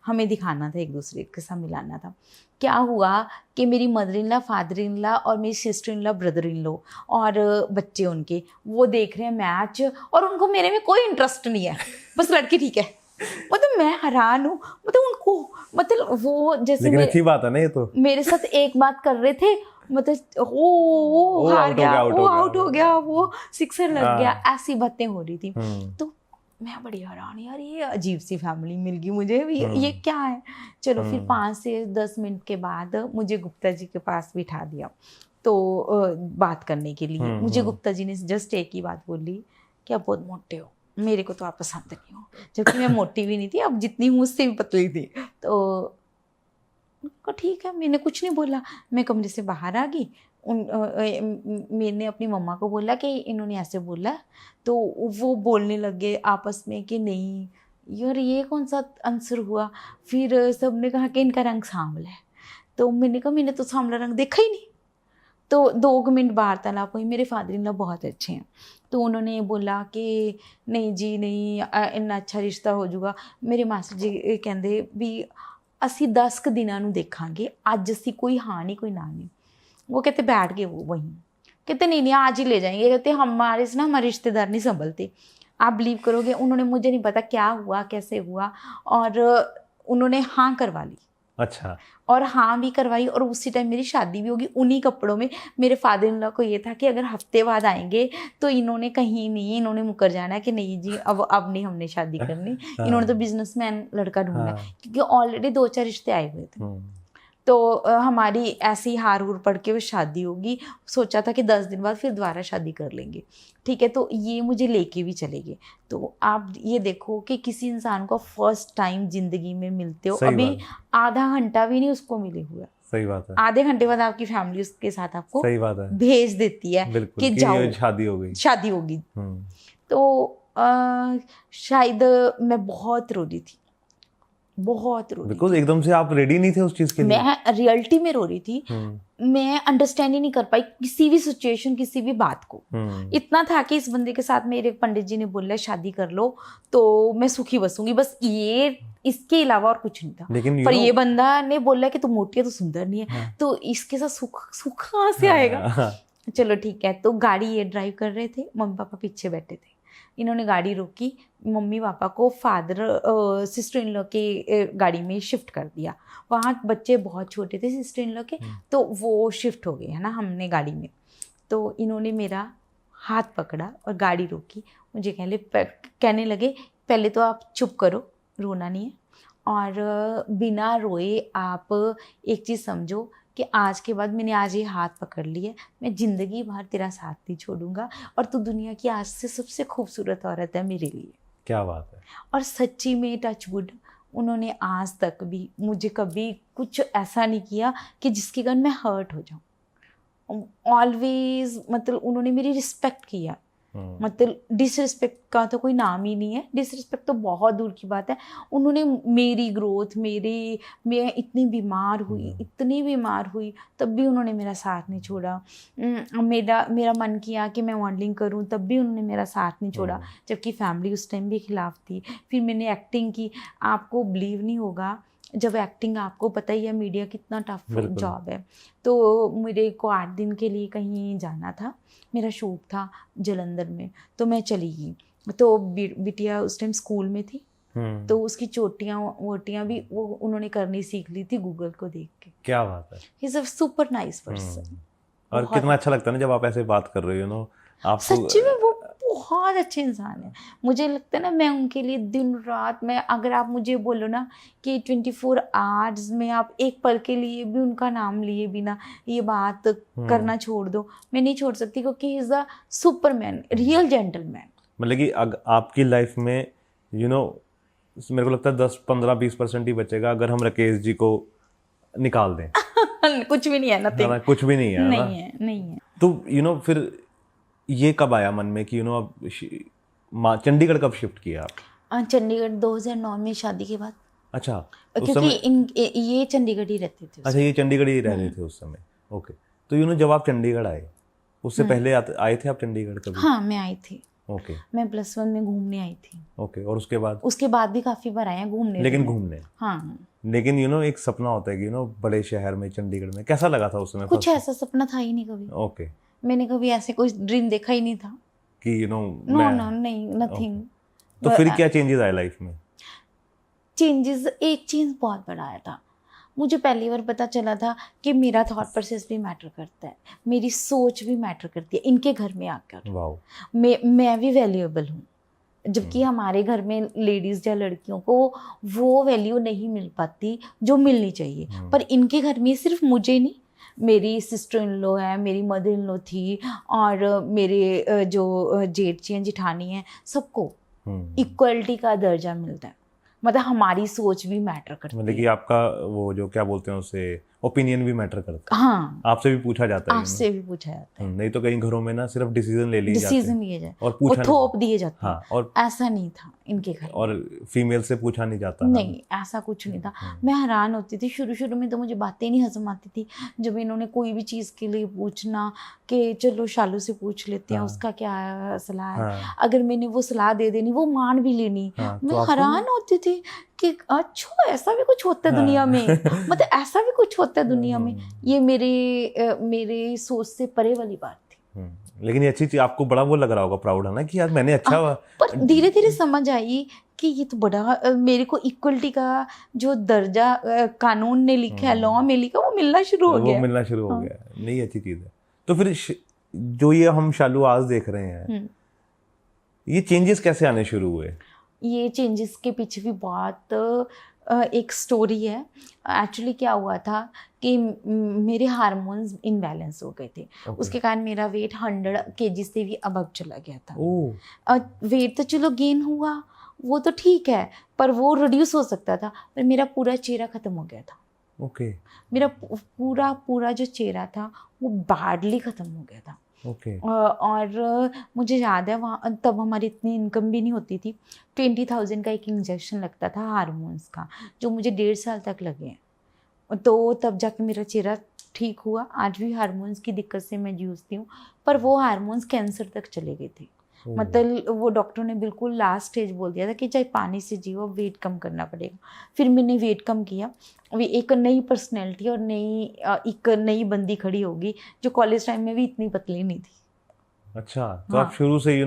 हमें दिखाना था, एक दूसरे के साथ मिलाना था। क्या हुआ कि मेरी mother in law, father in law और मेरी sister in law, brother in law और बच्चे उनके, वो देख रहे हैं मैच और उनको मेरे में कोई इंटरेस्ट नहीं है, बस लड़की ठीक है। मतलब मैं हैरान हूँ, मतलब उनको, मतलब वो जैसे अच्छी बात है ना ये तो। मेरे साथ एक बात कर रहे थे, मतलब वो हार गया, वो आउट हो गया, वो सिक्सर लग गया, ऐसी बातें हो रही थी। तो मैं बड़ी हैरान, यार ये अजीब सी फैमिली मिल गई मुझे, ये क्या है। चलो फिर 5 से 10 मिनट के बाद मुझे गुप्ता जी के पास बिठा दिया तो बात करने के लिए। मुझे गुप्ता जी ने जस्ट एक ही बात बोली कि आप बहुत मोटे हो, मेरे को तो आप पसंद नहीं हो, जबकि मैं मोटी भी नहीं थी, अब जितनी हूँ उससे भी पतली थी। तो ठीक है, मैंने कुछ नहीं बोला, मैं कमरे से बाहर आ गई। मैंने अपनी मम्मा को बोला कि इन्होंने ऐसे बोला, तो वो बोलने लगे आपस में कि नहीं यार ये कौन सा आंसर हुआ। फिर सबने कहा कि इनका रंग सांवला है, तो मैंने कहा मैंने तो सांवला रंग देखा ही नहीं। तो 2 मिनट वार्तालाप हुई। मेरे फादर इन लॉ बहुत अच्छे हैं, तो उन्होंने बोला कि नहीं जी नहीं, इन्ना अच्छा रिश्ता हो जाऊगा। मेरे मास्टर जी कहते भी ਅਸੀਂ 10 ਕੁ ਦਿਨਾਂ ਨੂੰ ਦੇਖਾਂਗੇ, ਅੱਜ ਅਸੀਂ कोई हाँ नहीं कोई ना नहीं। वो कहते बैठ गए वो वहीं, कहते नहीं आज ही ले जाएंगे, कहते हमारे से ना हमारे रिश्तेदार नहीं संभलते। आप बिलीव करोगे, उन्होंने, मुझे नहीं पता क्या हुआ कैसे हुआ, और उन्होंने हाँ करवा ली। अच्छा। और हाँ भी करवाई, और उसी टाइम मेरी शादी भी होगी उन्हीं कपड़ों में। मेरे फादर इन लॉ को ये था कि अगर हफ्ते बाद आएंगे तो इन्होंने कहीं नहीं, इन्होंने मुकर जाना है कि नहीं जी अब नहीं हमने शादी करनी। इन्होंने तो बिजनेसमैन लड़का ढूंढा है, क्योंकि ऑलरेडी 2-4 रिश्ते आए हुए थे। तो हमारी ऐसी हार हुर पड़ के वो शादी होगी। सोचा था कि 10 दिन बाद फिर दोबारा शादी कर लेंगे, ठीक है। तो ये मुझे लेके भी चले गए। तो आप ये देखो कि किसी इंसान को फर्स्ट टाइम जिंदगी में मिलते हो, अभी आधा घंटा भी नहीं उसको मिले हुए, सही बात है, आधे घंटे बाद आपकी फैमिली उसके साथ आपको सही बात है भेज देती है कि जाओ शादी होगी। तो शायद मैं बहुत रो रही थी, बहुत रो रही बिकॉज एकदम से आप रेडी नहीं थे उस चीज के लिए। मैं रियलिटी में रो रही थी। मैं अंडरस्टैंड ही नहीं कर पाई किसी भी सिचुएशन, किसी भी बात को। इतना था कि इस बंदे के साथ मेरे पंडित जी ने बोला शादी कर लो तो मैं सुखी बसूंगी, बस ये, इसके अलावा और कुछ नहीं था। लेकिन पर ये बंदा ने बोला कि तू मोटी है, तू सुंदर नहीं है। हाँ। तो इसके साथ सुख कहाँ से आएगा। चलो ठीक है। तो गाड़ी ये ड्राइव कर रहे थे, मम्मी पापा पीछे बैठे थे। इन्होंने गाड़ी रोकी, मम्मी पापा को फादर सिस्टर इन लॉ के गाड़ी में शिफ्ट कर दिया। वहाँ बच्चे बहुत छोटे थे सिस्टर इन लॉ के, तो वो शिफ्ट हो गए है ना हमने गाड़ी में। तो इन्होंने मेरा हाथ पकड़ा और गाड़ी रोकी। मुझे कहने लगे पहले तो आप चुप करो, रोना नहीं है, और बिना रोए आप एक चीज़ समझो कि आज के बाद मैंने आज ये हाथ पकड़ लिया, मैं ज़िंदगी भर तेरा साथ नहीं छोड़ूंगा और तू दुनिया की आज से सबसे खूबसूरत औरत है मेरे लिए। क्या बात है। और सच्ची में टचवुड, उन्होंने आज तक भी मुझे कभी कुछ ऐसा नहीं किया कि जिसके कारण मैं हर्ट हो जाऊँ। ऑलवेज मतलब उन्होंने मेरी रिस्पेक्ट किया। मतलब डिसरिस्पेक्ट का तो कोई नाम ही नहीं है, डिसरिस्पेक्ट तो बहुत दूर की बात है। उन्होंने मेरी ग्रोथ, मैं इतनी बीमार हुई तब भी उन्होंने मेरा साथ नहीं छोड़ा। मेरा मन किया कि मैं मॉडलिंग करूं, तब भी उन्होंने मेरा साथ नहीं छोड़ा, जबकि फैमिली उस टाइम भी खिलाफ थी। फिर मैंने एक्टिंग की। आपको बिलीव नहीं होगा, जब एक्टिंग, आपको पता ही है मीडिया कितना टफ जॉब है, तो मेरे को 8 दिन के लिए कहीं जाना था। मेरा शूट था जलंधर में, तो मैं चली गई। तो बिटिया उस टाइम स्कूल में थी, तो उसकी चोटियाँ वोटियाँ भी वो उन्होंने करनी सीख ली थी गूगल को देख के। क्या बात है। He is a super nice person. और कितना अच्छा लगता है ना जब आप ऐसे बात कर रहे हो, नो आप सच्ची में वो बहुत अच्छे इंसान है। मुझे लगता है ना, मैं उनके लिए दिन रात, मैं अगर आप मुझे बोलो ना कि 24 आवर्स में आप एक पल के लिए भी उनका नाम लिए बिना ये बात करना छोड़ दो, मैं नहीं छोड़ सकती, क्योंकि he is a Superman, real gentleman. मतलब कि आपकी लाइफ में मेरे को लगता है 10-15-20% ही बचेगा अगर हम राकेश जी को निकाल दें। कुछ भी नहीं है, नथिंग, कुछ भी नहीं है, नहीं है। तो फिर ये कब आया मन में कि अब चंडीगढ़ कब शिफ्ट किया आप? चंडीगढ़ 2009 में शादी के बाद। अच्छा, क्योंकि ये चंडीगढ़ ही रहते थे। अच्छा, ये चंडीगढ़ ही रह रहे थे उस समय। ओके, तो जब आप चंडीगढ़ आए, उससे पहले आए थे आप चंडीगढ़ कभी? हाँ, मैं आई थी। ओके, मैं +1 में घूमने आई थी। ओके, और उसके बाद भी काफी बार आए हैं घूमने। लेकिन घूमने, हाँ। लेकिन एक सपना होता है कि बड़े शहर में, चंडीगढ़ में, कैसा लगा था उस समय? कुछ ऐसा सपना था ही नहीं कभी। ओके, मैंने कभी ऐसे कोई ड्रीम देखा ही नहीं था कि नो, नहीं, नथिंग। तो फिर क्या चेंजेस आए लाइफ में? चेंजेस, एक चेंज बहुत बड़ा आया था। मुझे पहली बार पता चला था कि मेरा थॉट प्रोसेस भी मैटर करता है, मेरी सोच भी मैटर करती है इनके घर में आकर। वाओ। मैं भी वैल्यूएबल हूँ, जबकि हमारे घर में लेडीज़ या लड़कियों को वो वैल्यू नहीं मिल पाती जो मिलनी चाहिए। पर इनके घर में सिर्फ मुझे नहीं, मेरी सिस्टर इन लॉ है, मेरी मदर इन लॉ थी, और मेरे जो जेठ जी हैं, जिठानी हैं, सबको इक्वलिटी का दर्जा मिलता है। मतलब हमारी सोच भी मैटर करती है। मतलब कि आपका वो जो क्या बोलते हैं उसे, ओपिनियन भी मैटर करता है। हाँ, आपसे भी पूछा जाता है। आपसे भी पूछा जाता है। नहीं तो कई घरों में ना सिर्फ डिसीजन लिए जाए और पूछा, थोप दिए जाते हैं। हाँ, और ऐसा नहीं था इनके घर। और फीमेल से पूछा नहीं जाता। नहीं, ऐसा कुछ नहीं था। मैं हैरान होती थी शुरू में, तो मुझे बातें नहीं हजम आती थी जब इन्होंने कोई भी चीज़ के लिए पूछना कि चलो शालू से पूछ लेते हैं, उसका क्या सलाह है। अगर मैंने वो सलाह दे देनी, वो मान भी लेनी, मैं हैरान होती थी कि अच्छा ऐसा भी कुछ होता है दुनिया में। मतलब ऐसा भी कुछ होता है दुनिया में। ये मेरे सोच से परे वाली बात थी। लेकिन ये अच्छी चीज, आपको बड़ा वो लग रहा होगा, प्राउड है ना कि यार मैंने अच्छा। पर धीरे धीरे समझ आई कि ये तो बड़ा, मेरे को इक्वलिटी का जो दर्जा कानून ने लिखा है, लॉ में लिखा, वो मिलना शुरू हो गया। नहीं, अच्छी चीज है। तो फिर जो ये हम शालू आज देख रहे हैं, ये चेंजेस कैसे आने शुरू हुए? ये चेंजेस के पीछे भी बहुत एक स्टोरी है। एक्चुअली क्या हुआ था कि मेरे हार्मोन्स इनबैलेंस हो गए थे। उसके कारण मेरा वेट 100 kg से भी अबव चला गया था। वेट तो चलो गेन हुआ, वो तो ठीक है, पर वो रिड्यूस हो सकता था, पर मेरा पूरा चेहरा ख़त्म हो गया था। ओके। मेरा पूरा जो चेहरा था वो बैडली ख़त्म हो गया था। ओके। और मुझे याद है वहाँ तब हमारी इतनी इनकम भी नहीं होती थी। 20,000 का एक इंजेक्शन लगता था हार्मोन्स का, जो मुझे 1.5 साल तक लगे। तो तब जाके मेरा चेहरा ठीक हुआ। आज भी हार्मोन्स की दिक्कत से मैं जूझती हूँ, पर वो हार्मोन्स कैंसर तक चले गए थे। मतलब वो डॉक्टर ने बिल्कुल लास्ट स्टेज बोल दिया था कि चाहे पानी से जियो, वेट कम करना पड़ेगा। फिर मैंने वेट कम किया। अभी एक नई पर्सनैलिटी और एक नई बंदी खड़ी होगी, जो कॉलेज टाइम में भी इतनी पतली नहीं थी। अच्छा, तो हाँ। आप शुरू से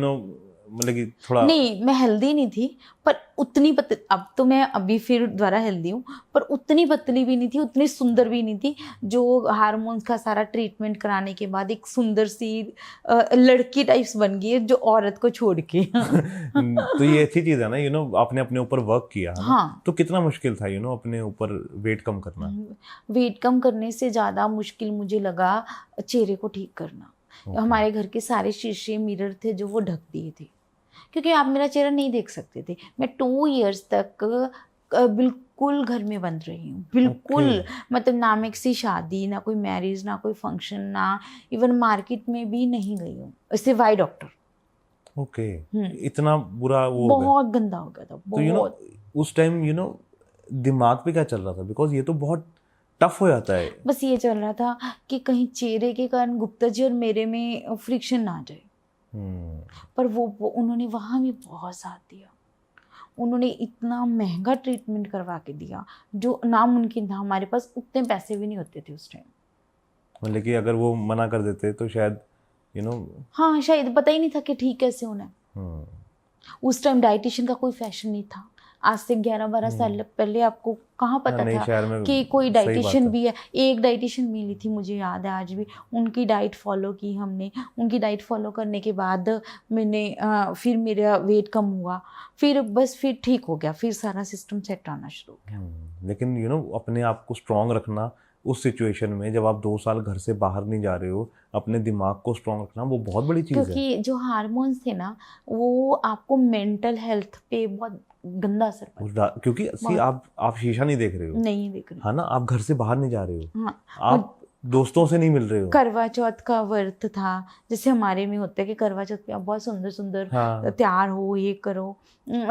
मतलब कि थोड़ा नहीं, मैं हेल्दी नहीं थी, पर उतनी पतली। अब तो मैं अभी फिर दोबारा हेल्दी हूँ, पर उतनी पतली भी नहीं थी, उतनी सुंदर भी नहीं थी, जो हार्मोन्स का सारा ट्रीटमेंट कराने के बाद एक सुंदर सी लड़की टाइप्स बन गई है, जो औरत को छोड़ के। तो ये अच्छी चीज है ना, आपने अपने ऊपर वर्क किया है ना? हाँ। तो कितना मुश्किल था अपने ऊपर वेट कम करना? वेट कम करने से ज़्यादा मुश्किल मुझे लगा चेहरे को ठीक करना। हमारे घर के सारे शीशे मिरर थे जो वो ढक दिए थे, क्योंकि आप मेरा चेहरा नहीं देख सकते थे। मैं 2 इयर्स तक बिल्कुल घर में बंद रही हूँ, बिल्कुल। मतलब ना मैं किसी शादी, ना कोई मैरिज, ना कोई फंक्शन, ना इवन मार्केट में भी नहीं गई हूँ, सिवाय डॉक्टर। ओके। इतना बुरा वो बहुत गंदा हो गया था, बहुत। तो उस टाइम दिमाग पे क्या चल रहा था? बिकॉज ये तो बहुत टफ हो जाता है। बस ये चल रहा था कि कहीं चेहरे के कारण गुप्ता जी और मेरे में फ्रिक्शन ना आ जाए। पर वो उन्होंने वहाँ भी बहुत साथ दिया। उन्होंने इतना महंगा ट्रीटमेंट करवा के दिया जो नामुमकिन था। हमारे पास उतने पैसे भी नहीं होते थे उस टाइम। मतलब कि अगर वो मना कर देते तो शायद हाँ, शायद पता ही नहीं था कि ठीक कैसे होना है। उस टाइम डाइटिशियन का कोई फैशन नहीं था। आज से 11-12 साल पहले आपको कहाँ पता था कि कोई डाइटिशियन भी है। एक डाइटिशियन मिली थी, मुझे याद है आज भी। उनकी डाइट फॉलो की हमने। उनकी डाइट फॉलो करने के बाद मैंने फिर मेरा वेट कम हुआ, फिर बस फिर ठीक हो गया, फिर सारा सिस्टम सेट आना शुरू हो गया। लेकिन अपने आप को स्ट्रांग रखना उस सिचुएशन में, जब आप 2 साल घर से बाहर नहीं जा रहे हो, अपने दिमाग को स्ट्रांग रखना वो बहुत बड़ी चीज़ है। क्योंकि जो हार्मोन्स थे ना, वो आपको मेंटल हेल्थ पे बहुत गंदा असर पड़ा। क्योंकि आप शीशा नहीं देख रहे हो, नहीं देख रहे, है ना? आप घर से बाहर नहीं जा रहे हो। हाँ। आप दोस्तों से नहीं मिल रहे हो। करवा चौथ का व्रत था, जैसे हमारे में होता है कि करवा चौथ पे आप बहुत सुंदर सुंदर तैयार हो, ये करो।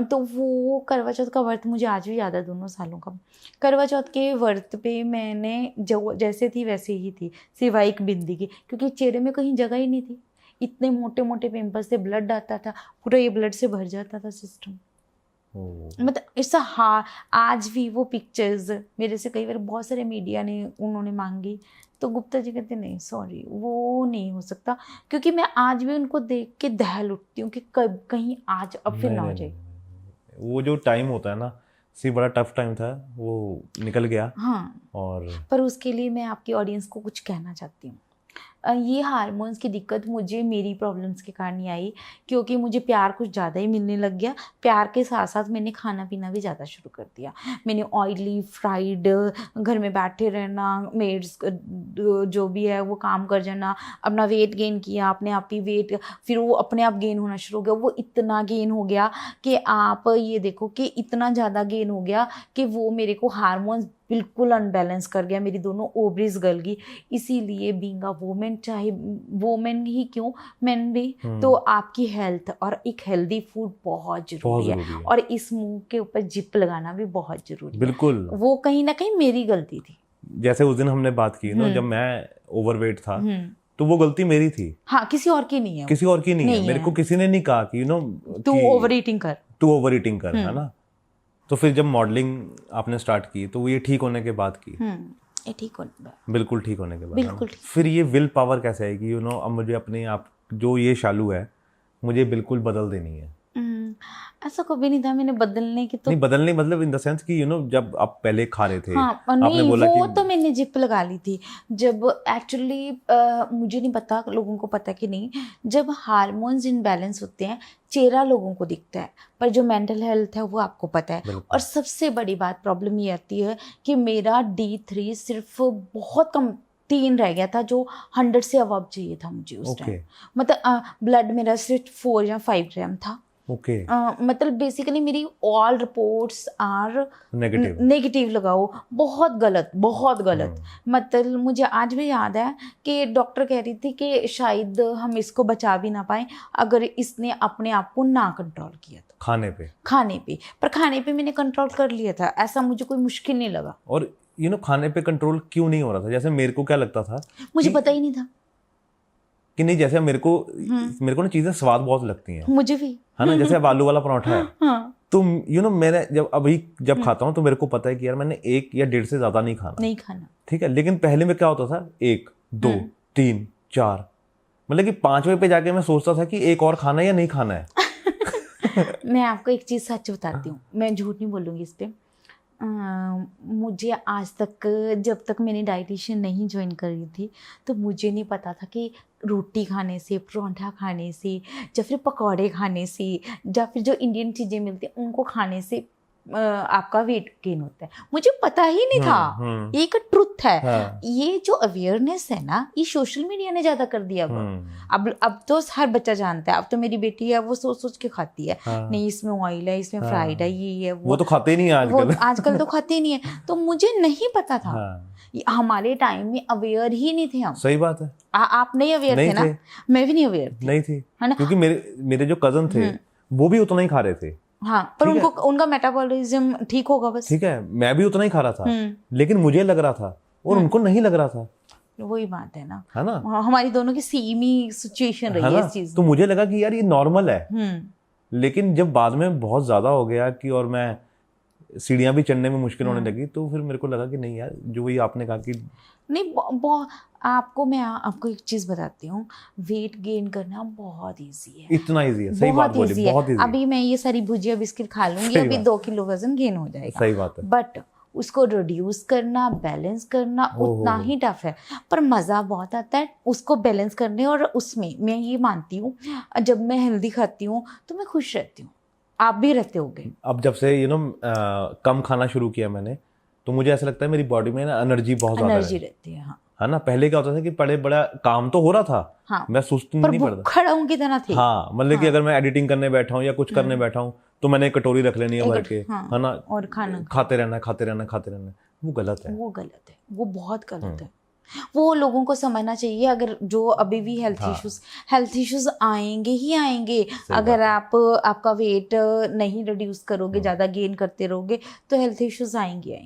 तो वो करवा चौथ का व्रत मुझे आज भी याद है, दोनों सालों का। करवा चौथ के व्रत पे मैंने जो जैसे थी वैसे ही थी, सिवाय एक बिंदी की, क्योंकि चेहरे में कहीं जगह ही नहीं थी। इतने मोटे मोटे पिंपल्स से ब्लड आता था, पूरा ये ब्लड से भर जाता था सिस्टम। मतलब ऐसा। हाँ, आज भी वो पिक्चर्स मेरे से कई बार बहुत सारे मीडिया ने उन्होंने मांगी, तो गुप्ता जी कहते नहीं, सॉरी, वो नहीं हो सकता। क्योंकि मैं आज भी उनको देख के दहल उठती हूँ कि कब कहीं आज अब फिर ना हो जाए। वो जो टाइम होता है ना, बड़ा टफ टाइम था, वो निकल गया। हाँ। और पर उसके लिए मैं आपकी ऑडियंस को कुछ कहना चाहती हूँ। ये हार्मोन्स की दिक्कत मुझे मेरी प्रॉब्लम्स के कारण ही आई, क्योंकि मुझे प्यार कुछ ज़्यादा ही मिलने लग गया। प्यार के साथ साथ मैंने खाना पीना भी ज़्यादा शुरू कर दिया। मैंने ऑयली फ्राइड, घर में बैठे रहना, मेड्स जो भी है वो काम कर जाना, अपना वेट गेन किया, अपने आप ही वेट, फिर वो अपने आप गेन होना शुरू हो गया। वो इतना गेन हो गया कि आप ये देखो कि इतना ज़्यादा गेन हो गया कि वो मेरे को हार्मोन्स बिल्कुल अनबैलेंस कर गया। मेरी दोनों ओवरीज गल गई। इसीलिए बीइंग अ वुमेन, चाहे वुमेन ही क्यों, मैन भी, तो आपकी हेल्थ और एक हेल्दी फूड बहुत जरूरी है। और इस मुंह के ऊपर जिप लगाना भी बहुत जरूरी है। बिल्कुल। वो कहीं ना कहीं मेरी गलती थी। जैसे उस दिन हमने बात की ना, जब मैं ओवरवेट था, तो वो गलती मेरी थी। हाँ, किसी और की नहीं है। किसी और की नहीं है। मेरे को किसी ने नहीं कहा कि तू ओवर ईटिंग कर, है ना? तो फिर जब मॉडलिंग आपने स्टार्ट की, तो वो ये ठीक होने के बाद की। ये ठीक होने, बिल्कुल ठीक होने के बाद। बिल्कुल। फिर ये विल पावर कैसे आएगी? अब मुझे अपने आप, जो ये शालू है, मुझे बिल्कुल बदल देनी है। ऐसा कभी नहीं था मैंने बदलने की। तो नहीं बदलने मतलब इन द सेंस कि जब आप पहले खा रहे थे, हाँ, आपने बोला वो कि तो मैंने जिप लगा ली थी। जब एक्चुअली मुझे नहीं पता, लोगों को पता कि नहीं, जब हार्मोन्स इनबैलेंस होते हैं, चेहरा लोगों को दिखता है, पर जो मेंटल हेल्थ है वो आपको पता है। और सबसे बड़ी बात, प्रॉब्लम ये आती है कि मेरा D3 सिर्फ बहुत कम 3 रह गया था, जो 100 से अबव चाहिए था मुझे उस टाइम। मतलब ब्लड मेरा सिर्फ 4 या 5 ग्राम था। ओके मतलब बेसिकली मेरी all reports are negative negative लगाओ, बहुत गलत, बहुत गलत। मतलब मुझे आज भी याद है कि डॉक्टर कह रही थी कि शायद हम इसको बचा भी ना पाए अगर इसने अपने आप को ना कंट्रोल किया तो खाने पे पर खाने पे मैंने कंट्रोल कर लिया था, ऐसा मुझे कोई मुश्किल नहीं लगा। और खाने पे कंट्रोल क्यों नहीं हो रहा था? जैसे मेरे को क्या लगता था, मुझे पता ही नहीं था कि नहीं, जैसे मेरे को ना चीजें स्वाद बहुत लगती हैं, मुझे भी, है ना। जैसे अब आलू वाला पराठा है, हाँ, तो मैंने जब खाता हूँ तो मेरे को पता है कि यार मैंने 1 या 1.5 से ज्यादा नहीं खाना, ठीक है। लेकिन पहले में क्या होता था, 1 2 3 4, मतलब कि 5वें पे जाके मैं सोचता था कि एक और खाना है या नहीं खाना है। मैं आपको एक चीज़ सच बताती हूँ, मैं झूठ नहीं बोलूँगी इस पे। मुझे आज तक, जब तक मैंने डाइटिशियन नहीं ज्वाइन करी थी, तो मुझे नहीं पता था कि रोटी खाने से, पराठा खाने से, या फिर पकौड़े खाने से, या फिर जो इंडियन चीज़ें मिलती हैं उनको खाने से आपका वेट गेन होता है। मुझे पता ही नहीं था, एक ट्रुथ है। हाँ। ये जो अवेयरनेस है ना, ये सोशल मीडिया ने ज़्यादा कर दिया। अब तो हर बच्चा जानता है। अब तो मेरी बेटी है, वो सोच सोच के खाती है, हाँ। नहीं इसमें ऑयल है, इसमें फ्राइड है, ये है वो तो खाते ही नहीं है आजकल। आजकल तो खाते ही नहीं है। तो मुझे नहीं पता था। हमारे टाइम में अवेयर ही नहीं थे हम। सही बात है। आप नहीं अवेयर थे ना? मैं भी नहीं अवेयर थी। नहीं थी, है ना? क्योंकि मेरे जो कजन थे वो भी उतना ही खा रहे थे। हाँ, पर उनका मेटाबॉलिज्म ठीक होगा बस। ठीक है, मैं भी उतना ही खा रहा था, लेकिन मुझे लग रहा था और उनको नहीं लग रहा था। वही बात है ना, है ना। हमारी दोनों की सेम ही सिचुएशन रही है इस चीज। तो मुझे लगा कि यार ये नॉर्मल है। लेकिन जब बाद में बहुत ज्यादा हो गया कि, और मैं सीढ़ियां भी चढ़ने में मुश्किल होने लगी, तो फिर मेरे को लगा कि नहीं यार, जो वही आपने कहा कि नहीं, मैं आपको एक चीज बताती हूँ, वेट गेन करना बहुत इजी है। इतना इजी है, सही बात बोली, बहुत इजी। अभी मैं ये सारी भुजिया बिस्किट खा लूंगी, अभी 2 किलो वजन गेन हो जाएगा। सही बात है। बट उसको रिड्यूस करना, बैलेंस करना उतना ही टफ है, पर मज़ा बहुत आता है उसको बैलेंस करने। और उसमें मैं ये मानती हूँ, जब मैं हेल्दी खाती हूँ तो मैं खुश रहती हूँ। आप भी रहते होगे। अब जब से कम खाना शुरू किया मैंने, तो मुझे ऐसा लगता है मेरी बॉडी में ना एनर्जी बहुत ज्यादा रहती है। हाँ, है ना। पहले क्या होता था कि बड़ा काम तो हो रहा था, हाँ, मैं सुस्त नहीं पड़ता, खड़ाऊं की तरह थे। हाँ, मतलब कि अगर मैं एडिटिंग करने बैठा हूँ या कुछ करने बैठा हूँ, तो मैंने एक कटोरी रख लेनी है भर के, है ना, और खाना खाते रहना। वो गलत है, वो बहुत गलत है। वो लोगों को समझना चाहिए। अगर जो अभी भी हेल्थ इश्यूज आएंगे ही आएंगे, अगर आपका वेट नहीं रिड्यूस करोगे, ज्यादा गेन करते रहोगे, तो हेल्थ इश्यूज आएंगे।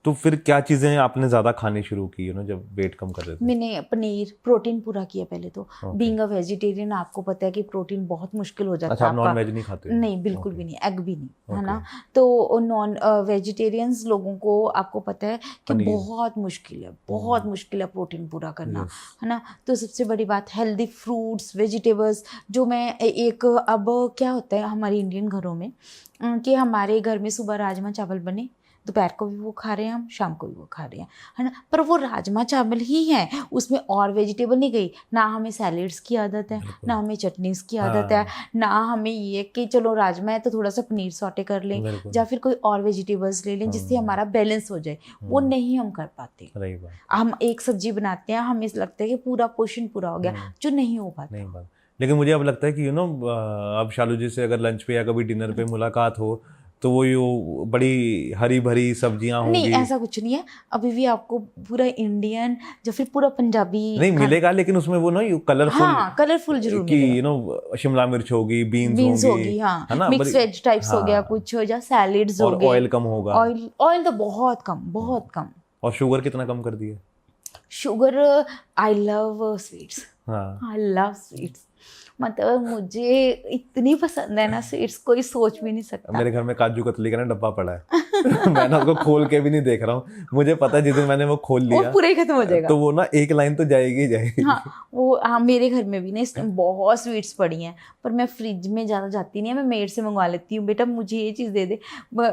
तो फिर क्या चीजें आपने ज्यादा खानी शुरू की जब वेट कम कर रहे थे? मैंने पनीर, प्रोटीन पूरा किया पहले तो। बीइंग अ वेजिटेरियन आपको पता है कि प्रोटीन बहुत मुश्किल हो जाता है। अच्छा, आप नॉन वेज नहीं खाते? नहीं, बिल्कुल भी नहीं, एग भी नहीं, है ना। तो नॉन वेजिटेरियंस लोगों को आपको पता है कि बहुत मुश्किल है प्रोटीन पूरा करना, है ना। तो सबसे बड़ी बात, हेल्दी फ्रूट्स, वेजिटेबल्स। जो मैं अब क्या होता है हमारे इंडियन घरों में, कि हमारे घर में सुबह राजमा चावल बने, दोपहर को भी वो खा रहे हैं हम, शाम को भी वो खा रहे हैं, है ना। पर वो राजमा चावल ही हैं, उसमें और वेजिटेबल नहीं गई। ना हमें सैलेड्स की आदत है, ना हमें चटनीज की आदत है, ना हमें ये कि चलो राजमा है तो थोड़ा सा पनीर सौटे कर लें, या फिर कोई और वेजिटेबल्स ले लें जिससे हमारा बैलेंस हो जाए। वो नहीं हम कर पाते। हम एक सब्जी बनाते हैं, हमें लगता है कि पूरा पोर्शन पूरा हो गया, जो नहीं हो पाता। लेकिन मुझे अब लगता है कि अब शालू जी से अगर लंच पे या कभी डिनर पे मुलाकात हो, तो वो बड़ी हरी भरी सब्जियां होंगी। नहीं, ऐसा कुछ नहीं है। अभी भी आपको पूरा इंडियन या फिर पूरा पंजाबी नहीं मिलेगा, लेकिन उसमें वो कलरफुल, हाँ, कलरफुल जरूर कि शिमला मिर्च होगी, बीन्स होगी, हाँ, है ना, मिक्स वेज टाइप्स हो गया कुछ, या सैलेड्स हो गए। ऑयल कम होगा। ऑयल तो बहुत कम। और शुगर कितना कम कर दिया? Sugar, I love sweets. I love sweets, मतलब मुझे इतनी पसंद है ना स्वीट्स, कोई सोच भी नहीं सकता। मेरे घर में काजू कतली का डब्बा पड़ा है। मैंने उसको खोल के भी नहीं देख रहा हूँ। मुझे पता है जिस दिन मैंने वो खोल लिया, वो पूरा ही खत्म हो जाएगा। तो वो एक लाइन तो जाएगी। हाँ, मेरे घर में भी ना बहुत स्वीट्स पड़ी हैं, पर मैं फ्रिज में ज़्यादा जाती नहीं है। मैं मेड से मंगवा लेती हूँ, बेटा मुझे ये चीज़ दे दे।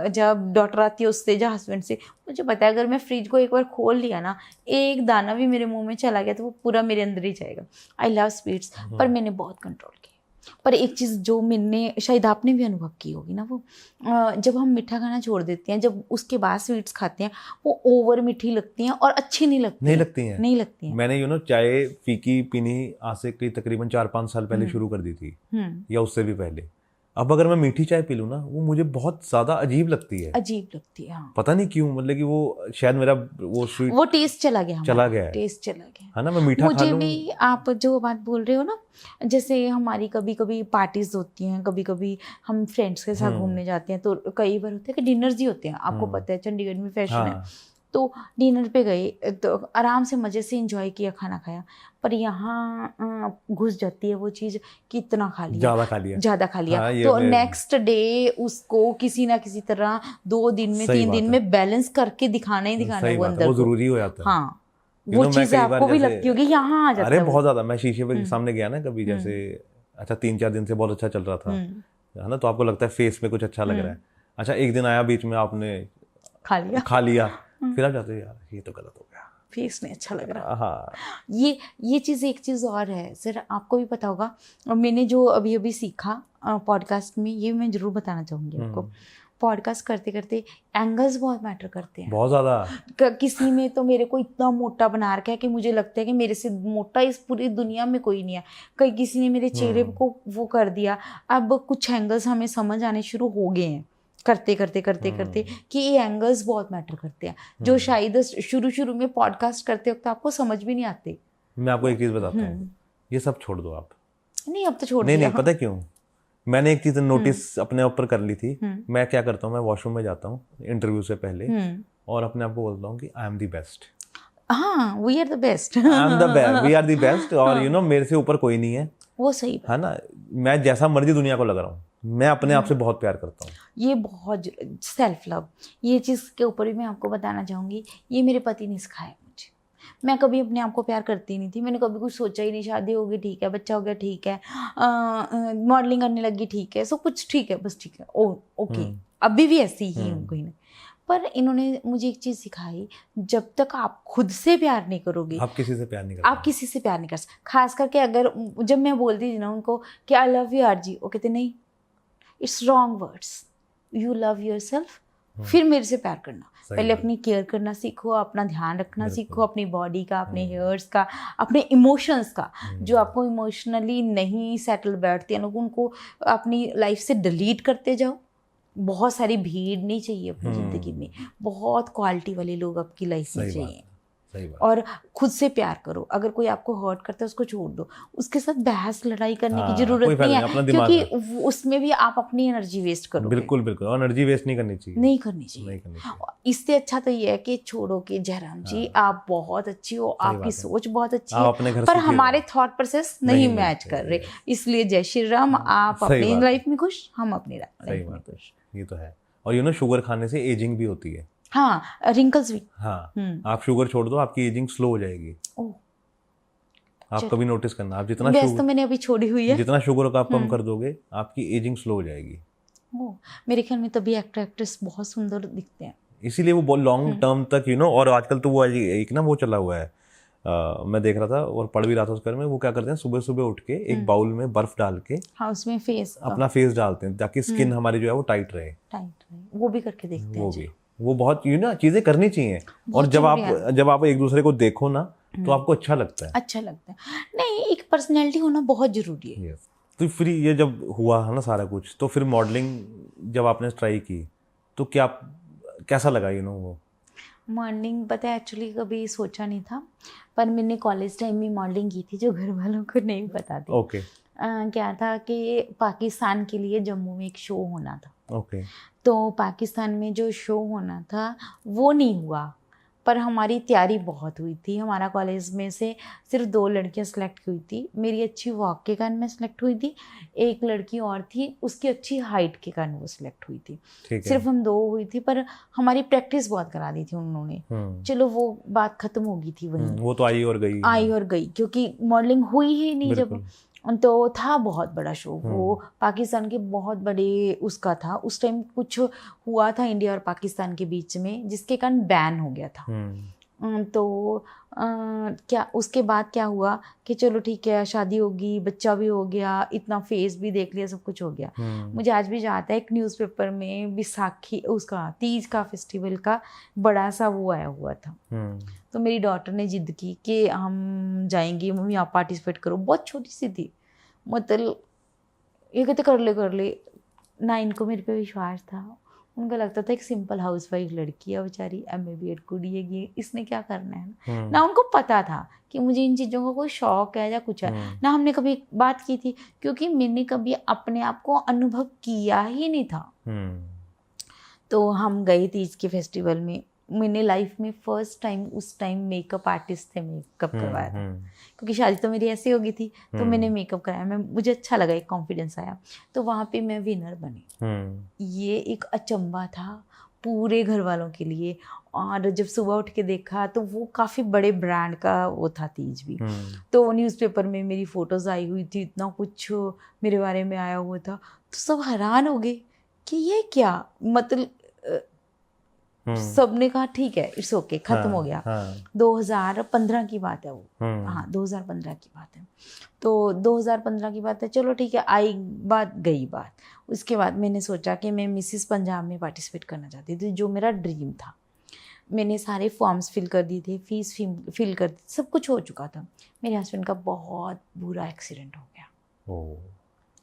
जब डॉटर आती है उससे, या हस्बैंड से, मुझे पता है अगर मैं फ्रिज को एक बार खोल लिया ना, एक दाना भी मेरे मुँह में चला गया तो वो पूरा मेरे अंदर ही जाएगा। आई लव स्वीट्स, पर मैंने बहुत कंट्रोल किया। पर एक चीज़ जो मैंने, शायद आपने भी अनुभव की होगी ना, वो जब हम मीठा खाना छोड़ देते हैं, जब उसके बाद स्वीट्स खाते हैं, वो ओवर मीठी लगती हैं और अच्छी नहीं लगती हैं। मैंने चाय फीकी पीनी आज से तकरीबन 4-5 साल पहले शुरू कर दी थी, या उससे भी पहले। अब अगर मैं मीठी चाय पी लूँ ना, वो मुझे बहुत ज्यादा अजीब लगती है। हाँ। पता नहीं क्यों, मतलब कि वो शायद मेरा वो टेस्ट चला गया टेस्ट चला गया है ना। मैं मीठा खा लूं। मुझे भी आप जो बात बोल रहे हो ना, जैसे हमारी कभी कभी पार्टीज होती हैं, कभी कभी हम फ्रेंड्स के साथ घूमने जाते हैं, तो कई बार होता है कि डिनर्स ही होते हैं, आपको पता है चंडीगढ़ में फैशन है, तो डिनर पे गए तो आराम से मज़े से एंजॉय किया, खाना खाया, पर यहाँ घुस जाती है वो चीज़ कि इतना खा लिया, ज़्यादा खा लिया। तो नेक्स्ट डे उसको किसी ना किसी तरह 2 दिन में 3 दिन में बैलेंस करके दिखाना ही दिखाना है, वो अंदर वो जरूरी हो जाता है। हाँ, वो चीज़ आपको भी लगती होगी यहाँ आ जाता है। अरे बहुत ज़्यादा। मैं शीशे पे सामने गया ना कभी, जैसे अच्छा 3-4 दिन से बहुत अच्छा चल रहा था, है ना, तो आपको लगता है फेस में कुछ अच्छा लग रहा है। अच्छा एक दिन आया बीच में, आपने खा लिया, फिर आप जाते हो यार ये तो गलत हो गया, फेस में अच्छा लग रहा। हाँ, ये चीज़, एक चीज़ और है सर, आपको भी पता होगा, और मैंने जो अभी अभी सीखा पॉडकास्ट में, ये मैं जरूर बताना चाहूँगी आपको। पॉडकास्ट करते करते एंगल्स बहुत मैटर करते हैं, बहुत ज़्यादा। किसी में तो मेरे को इतना मोटा बना रखा है कि मुझे लगता है कि मेरे से मोटा इस पूरी दुनिया में कोई नहीं है। कहीं किसी ने मेरे चेहरे को वो कर दिया। अब कुछ एंगल्स हमें समझ आने शुरू हो गए हैं करते कि ये एंगल्स बहुत मैटर करते हैं, जो शायद शुरू में पॉडकास्ट करते वक्त आपको समझ भी नहीं आते। मैं आपको एक चीज़ बताता हूँ, ये सब छोड़ दो आप। नहीं, अब तो छोड़ दिया। नहीं, पता क्यों? मैंने एक चीज़ नोटिस अपने ऊपर कर ली थी। मैं क्या करता हूँ, मैं वॉशरूम में जाता हूँ इंटरव्यू से पहले, और अपने आप को बोलता हूँ कि आई एम द बेस्ट। हाँ, we are the best, we are the best. और यू नो मेरे से ऊपर कोई नहीं है, वो सही है ना। मैं जैसा मर्जी दुनिया को लग रहा हूँ, मैं अपने आप से बहुत प्यार करता हूँ। ये बहुत सेल्फ लव, ये चीज़ के ऊपर भी मैं आपको बताना चाहूँगी, ये मेरे पति ने सिखाया मुझे। मैं कभी अपने आप को प्यार करती नहीं थी, मैंने कभी कुछ सोचा ही नहीं। शादी हो गई ठीक है, बच्चा हो गया ठीक है, मॉडलिंग करने लगी ठीक है, सब कुछ ठीक है, बस ठीक है, ओके, अभी भी ऐसी ही हूँ कहीं ना। पर इन्होंने मुझे एक चीज़ सिखाई, जब तक आप खुद से प्यार नहीं करोगे, आप किसी से प्यार नहीं कर सकते। खास करके अगर जब मैं बोलती थी ना उनको कि आई लव यू आरजी, वो कहते नहीं, it's wrong words, you love yourself, फिर मेरे से प्यार करना। पहले अपनी केयर करना सीखो, अपना ध्यान रखना सीखो, अपनी बॉडी का, अपने हेयर्स का, अपने इमोशंस का। जो आपको इमोशनली नहीं सेटल बैठते हैं लोग, उनको अपनी लाइफ से डिलीट करते जाओ। बहुत सारी भीड़ नहीं चाहिए अपनी ज़िंदगी में, बहुत क्वालिटी वाले लोग आपकी लाइफ में चाहिए। और खुद से प्यार करो। अगर कोई आपको हर्ट करता है उसको छोड़ दो, उसके साथ बहस लड़ाई करने की जरूरत नहीं है, क्योंकि उसमें भी आप अपनी एनर्जी वेस्ट करोगे। बिल्कुल, एनर्जी वेस्ट नहीं करनी चाहिए। इससे अच्छा तो ये है कि छोड़ो कि जयराम जी आप बहुत अच्छी हो, आपकी सोच बहुत अच्छी है, पर हमारे थॉट प्रोसेस नहीं मैच कर रहे, इसलिए जय श्री राम, आप अपनी लाइफ में खुश, हम अपनी लाइफ में खुश। ये तो है। और यू नो शुगर खाने से एजिंग भी होती है। हाँ, रिंकल्स भी। हाँ, आप शुगर छोड़ दो, आपकी एजिंग स्लो हो जाएगी। आप कभी नोटिस करना, आप जितना शुगर, तो मैंने अभी छोड़ी हुई है, जितना शुगर का आप कम कर दोगे, आपकी एजिंग स्लो हो जाएगी। मेरे ख्याल में तभी एक्टर एक्ट्रेस बहुत सुंदर दिखते हैं, इसीलिए वो लॉन्ग टर्म तक यू नो। और आजकल तो वो एक ना वो चला हुआ है, मैं देख रहा था और पढ़ भी रहा था उसके बारे में। वो क्या करते हैं, सुबह सुबह उठ के एक बाउल में बर्फ डाल के, हाँ, उसमें अपना फेस डालते हैं, ताकि स्किन हमारी जो है वो टाइट रहे। वो भी करके देखते हैं, वो बहुत यू ना चीजें करनी चाहिए। और जब आप एक दूसरे को देखो ना, तो आपको अच्छा लगता है। नहीं, एक पर्सनैलिटी होना बहुत जरूरी है। तो फिर ये जब हुआ है ना सारा कुछ, तो फिर मॉडलिंग जब आपने ट्राई की, तो कैसा लगा यू नो वो मॉडलिंग? पता है, एक्चुअली कभी सोचा नहीं था, पर मैंने कॉलेज टाइम में मॉडलिंग की थी, जो घर वालों को नहीं पता थी। ओके। क्या था कि पाकिस्तान के लिए जम्मू में एक शो होना था। ओके। तो पाकिस्तान में जो शो होना था वो नहीं हुआ, पर हमारी तैयारी बहुत हुई थी। हमारा कॉलेज में से सिर्फ 2 लड़कियां सेलेक्ट हुई थी। मेरी अच्छी वॉक के कारण मैं सेलेक्ट हुई थी, एक लड़की और थी, उसकी अच्छी हाइट के कारण वो सिलेक्ट हुई थी। सिर्फ हम 2 हुई थी, पर हमारी प्रैक्टिस बहुत करा दी थी उन्होंने। चलो वो बात खत्म हो गई थी वहीं, वो तो आई और गई, क्योंकि मॉडलिंग हुई ही नहीं जब। तो था बहुत बड़ा शो, वो पाकिस्तान के बहुत बड़े उसका था। उस टाइम कुछ हुआ था इंडिया और पाकिस्तान के बीच में, जिसके कारण बैन हो गया था। तो क्या उसके बाद क्या हुआ कि चलो ठीक है, शादी होगी, बच्चा भी हो गया, इतना फेस भी देख लिया, सब कुछ हो गया। मुझे आज भी याद है, एक न्यूज़पेपर में बैसाखी, उसका तीज का फेस्टिवल का बड़ा सा वो आया हुआ था। तो मेरी डॉटर ने जिद की कि हम जाएंगे, मम्मी आप पार्टिसिपेट करो। बहुत छोटी सी थी, मतलब ये कहते कर ले ना। इनको मेरे पे विश्वास था। उनको लगता था एक सिंपल हाउसवाइफ लड़की है बेचारी, MA BEd कुड़ी है, ये इसने क्या करना है ना। उनको पता था कि मुझे इन चीज़ों का कोई शौक है या कुछ है ना। हमने कभी बात की थी, क्योंकि मैंने कभी अपने आप को अनुभव किया ही नहीं था। तो हम गए तीज के फेस्टिवल में। मैंने लाइफ में फर्स्ट टाइम उस टाइम मेकअप आर्टिस्ट थे मेकअप करवाया था, क्योंकि शादी तो मेरी ऐसी हो गई थी। तो मैंने मेकअप कराया, मुझे अच्छा लगा, एक कॉन्फिडेंस आया। तो वहाँ पे मैं विनर बनी। ये एक अचंबा था पूरे घर वालों के लिए। और जब सुबह उठ के देखा तो वो काफ़ी बड़े ब्रांड का वो था तीज भी। तो न्यूज़पेपर में मेरी फ़ोटोज़ आई हुई थी, इतना कुछ मेरे बारे में आया हुआ था। तो सब हैरान हो गए कि ये क्या, मतलब सबने कहा ठीक है, इट्स ओके, खत्म हो गया। 2015 की बात है वो। हाँ 2015 की बात है। तो 2015 की बात है, चलो ठीक है, आई बात गई बात। उसके बाद मैंने सोचा कि मैं मिसिस पंजाब में पार्टिसिपेट करना चाहती थी, जो मेरा ड्रीम था। मैंने सारे फॉर्म्स फिल कर दिए थे, फीस फिल कर दी, सब कुछ हो चुका था। मेरे हस्बैंड का बहुत बुरा एक्सीडेंट हो गया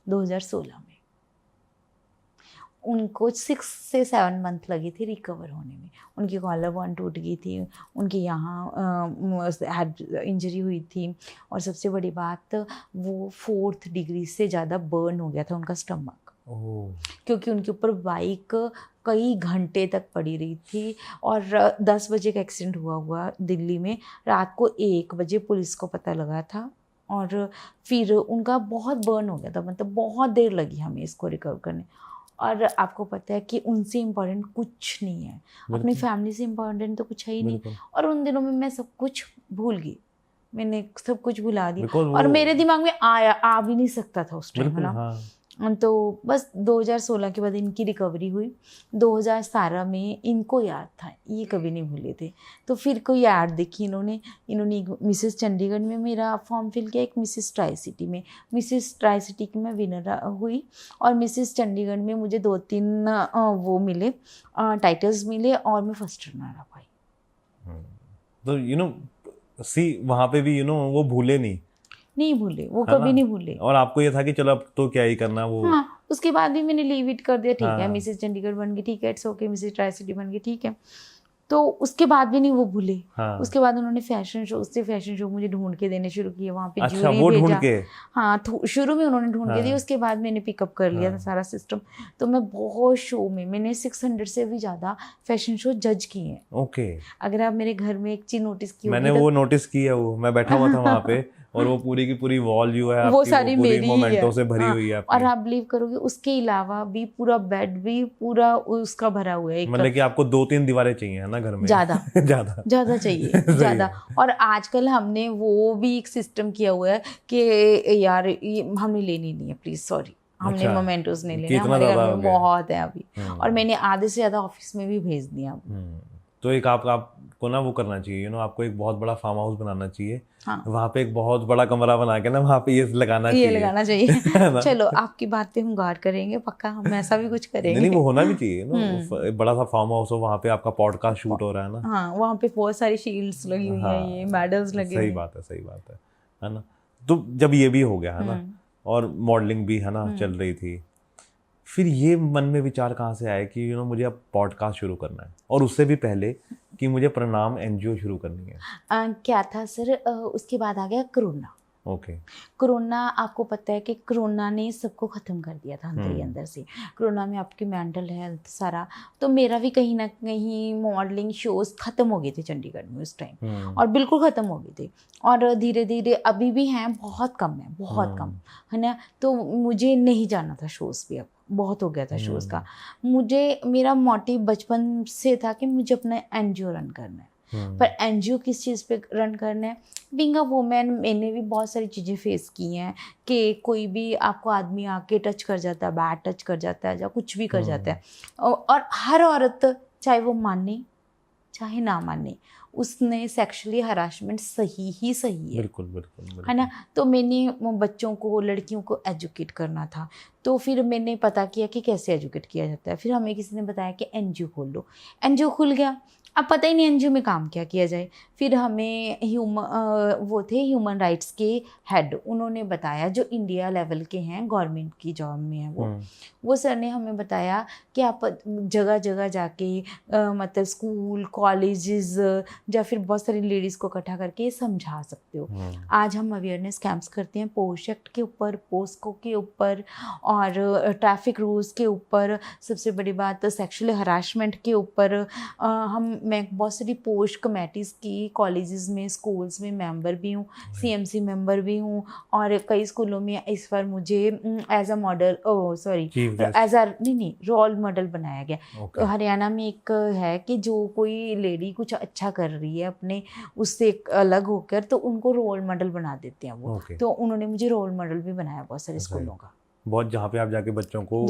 2016 में। उनको 6 से 7 मंथ लगी थी रिकवर होने में। उनकी कॉलर बोन टूट गई थी, उनके यहाँ हेड इंजरी हुई थी, और सबसे बड़ी बात वो 4th डिग्री से ज़्यादा बर्न हो गया था उनका स्टमक। क्योंकि उनके ऊपर बाइक कई घंटे तक पड़ी रही थी। और 10 बजे का एक्सीडेंट हुआ दिल्ली में। रात को 1 बजे पुलिस को पता लगा था, और फिर उनका बहुत बर्न हो गया था, मतलब बहुत देर लगी हमें इसको रिकवर करने। और आपको पता है कि उनसे इम्पोर्टेंट कुछ नहीं है, अपनी फैमिली से इम्पोर्टेंट तो कुछ है ही नहीं। और उन दिनों में मैं सब कुछ भूल गई, मैंने सब कुछ भुला दिया, और मेरे दिमाग में आ भी नहीं सकता था उस टाइम, है ना। तो बस 2016 के बाद इनकी रिकवरी हुई। 2017 में इनको याद था, ये कभी नहीं भूले थे। तो फिर कोई ऐड देखी इन्होंने मिसेस चंडीगढ़ में मेरा फॉर्म फिल किया, एक मिसेस ट्राई सिटी में। मिसेस ट्राई सिटी की मैं विनर हुई, और मिसेस चंडीगढ़ में मुझे 2-3 वो मिले, टाइटल्स मिले, और मैं फर्स्ट रनर अप आई। तो वहाँ पे भी वो भूले नहीं भूले, वो कभी नहीं भूले। और आपको ये था कि चलो अब तो क्या ही करना वो। हाँ, उसके बाद भी मैंने लीव इट कर दिया, ठीक है, मिसेस चंडीगढ़ बन गई, ठीक है, it's okay, Mrs tri city बन गई, ठीक है। तो उसके बाद भी नहीं वो भूले। उसके बाद उन्होंने फैशन शो मुझे ढूंढ के देने शुरू किए, वहाँ पे ज्यूरी भेजा। हाँ, शुरू में उन्होंने ढूंढ के दिया, उसके बाद मैंने पिकअप कर लिया था सारा सिस्टम। तो मैं बहुत शो में, मैंने 600 से भी ज़्यादा फैशन शो जज किए हैं। ओके। अगर आप मेरे घर में एक चीज नोटिस की, मैंने वो नोटिस की है, वो मैं बैठा हुआ था वहाँ पे, और वो पूरी की पूरी वॉल जो है वो सारी मेरी मोमेंटों से भरी हुई है। और आप बिलीव करोगे, उसके अलावा भी पूरा बेड भी पूरा उसका भरा हुआ है। मतलब कि आपको 2-3 दीवारें चाहिए, है ना, घर में? ज्यादा चाहिए ज्यादा। और आजकल हमने वो भी एक सिस्टम किया हुआ है कि यार ये हमने लेनी नहीं है, प्लीज सॉरी, हमने मोमेंटोज नहीं लेना, हमारे घर में बहुत है अभी। और मैंने आधे से ज्यादा ऑफिस में भी भेज दिया। तो एक आपको ना वो करना चाहिए, आपको एक बहुत बड़ा फार्म हाउस बनाना चाहिए। हाँ। वहाँ पे एक बहुत बड़ा कमरा बना के ना, वहाँ पे ये लगाना चाहिए। चलो, आपकी बात पे हम गौर करेंगे, पक्का हम ऐसा भी कुछ करेंगे। नहीं, वो होना भी चाहिए ना, बड़ा सा फार्म हाउस हो, वहाँ पे आपका पॉडकास्ट शूट हो रहा है ना। हाँ, वहाँ पे बहुत सारी शील्ड्स लगी हुई हैं, ये मेडल्स लगे। सही बात है ना। तो जब ये भी हो गया है ना, और मॉडलिंग भी है ना चल रही थी, फिर ये मन में विचार कहाँ से आया कि मुझे अब पॉडकास्ट शुरू करना है, और उससे भी पहले कि मुझे प्रणाम NGO शुरू करनी है? क्या था सर, उसके बाद आ गया कोरोना। ओके। कोरोना, आपको पता है कि कोरोना ने सबको ख़त्म कर दिया था अंदर ही अंदर से। कोरोना में आपकी मेंटल हेल्थ सारा, तो मेरा भी कहीं ना कहीं मॉडलिंग शोज़ ख़त्म हो गए थे चंडीगढ़ में उस टाइम, और बिल्कुल ख़त्म हो गए थे। और धीरे धीरे अभी भी हैं, बहुत कम है, बहुत कम है ना। तो मुझे नहीं जाना था शोज़ पे, अब बहुत हो गया था शोज़ का। मेरा मोटिव बचपन से था कि मुझे अपना NGO रन करना है। पर NGO किस चीज़ पे रन करना है? बीइंग अ वुमेन, मैंने भी बहुत सारी चीज़ें फेस की हैं कि कोई भी आपको आदमी आके टच कर जाता है, बैड टच कर जाता है, या कुछ भी कर जाता है। और हर औरत, चाहे वो माने चाहे ना माने, उसने सेक्सुअली हरासमेंट सही है। बिल्कुल बिल्कुल है ना। तो मैंने बच्चों को, लड़कियों को एजुकेट करना था, तो फिर मैंने पता किया कि कैसे एजुकेट किया जाता है। फिर हमें किसी ने बताया कि एनजीओ खोल लो। एनजीओ खुल गया, अब पता ही नहीं एनजीओ में काम क्या किया जाए। फिर हमें वो थे ह्यूमन राइट्स के हेड, उन्होंने बताया, जो इंडिया लेवल के हैं, गवर्नमेंट की जॉब में है वो सर ने हमें बताया कि आप जगह जगह जाके मतलब स्कूल, कॉलेजेस या फिर बहुत सारी लेडीज़ को इकट्ठा करके समझा सकते हो। आज हम अवेयरनेस कैंप्स करते हैं पोस्ट एक्ट के ऊपर, पोस्को के ऊपर और ट्रैफिक रूल्स के ऊपर, सबसे बड़ी बात सेक्सुअल हरासमेंट के ऊपर। मैं बहुत सारी पोस्ट कमेटीज़ की कॉलेजेस में, स्कूल्स में मेंबर भी हूँ, सीएमसी मेंबर भी हूँ, और कई स्कूलों में इस बार मुझे as a model as a नहीं रोल मॉडल बनाया गया। हरियाणा में एक है कि जो कोई लेडी कुछ अच्छा कर रही है अपने उससे अलग होकर, तो उनको रोल मॉडल बना देते हैं वो। तो उन्होंने मुझे रोल मॉडल भी बनाया बहुत सारे स्कूलों का, बहुत, जहाँ पे आप जाके बच्चों को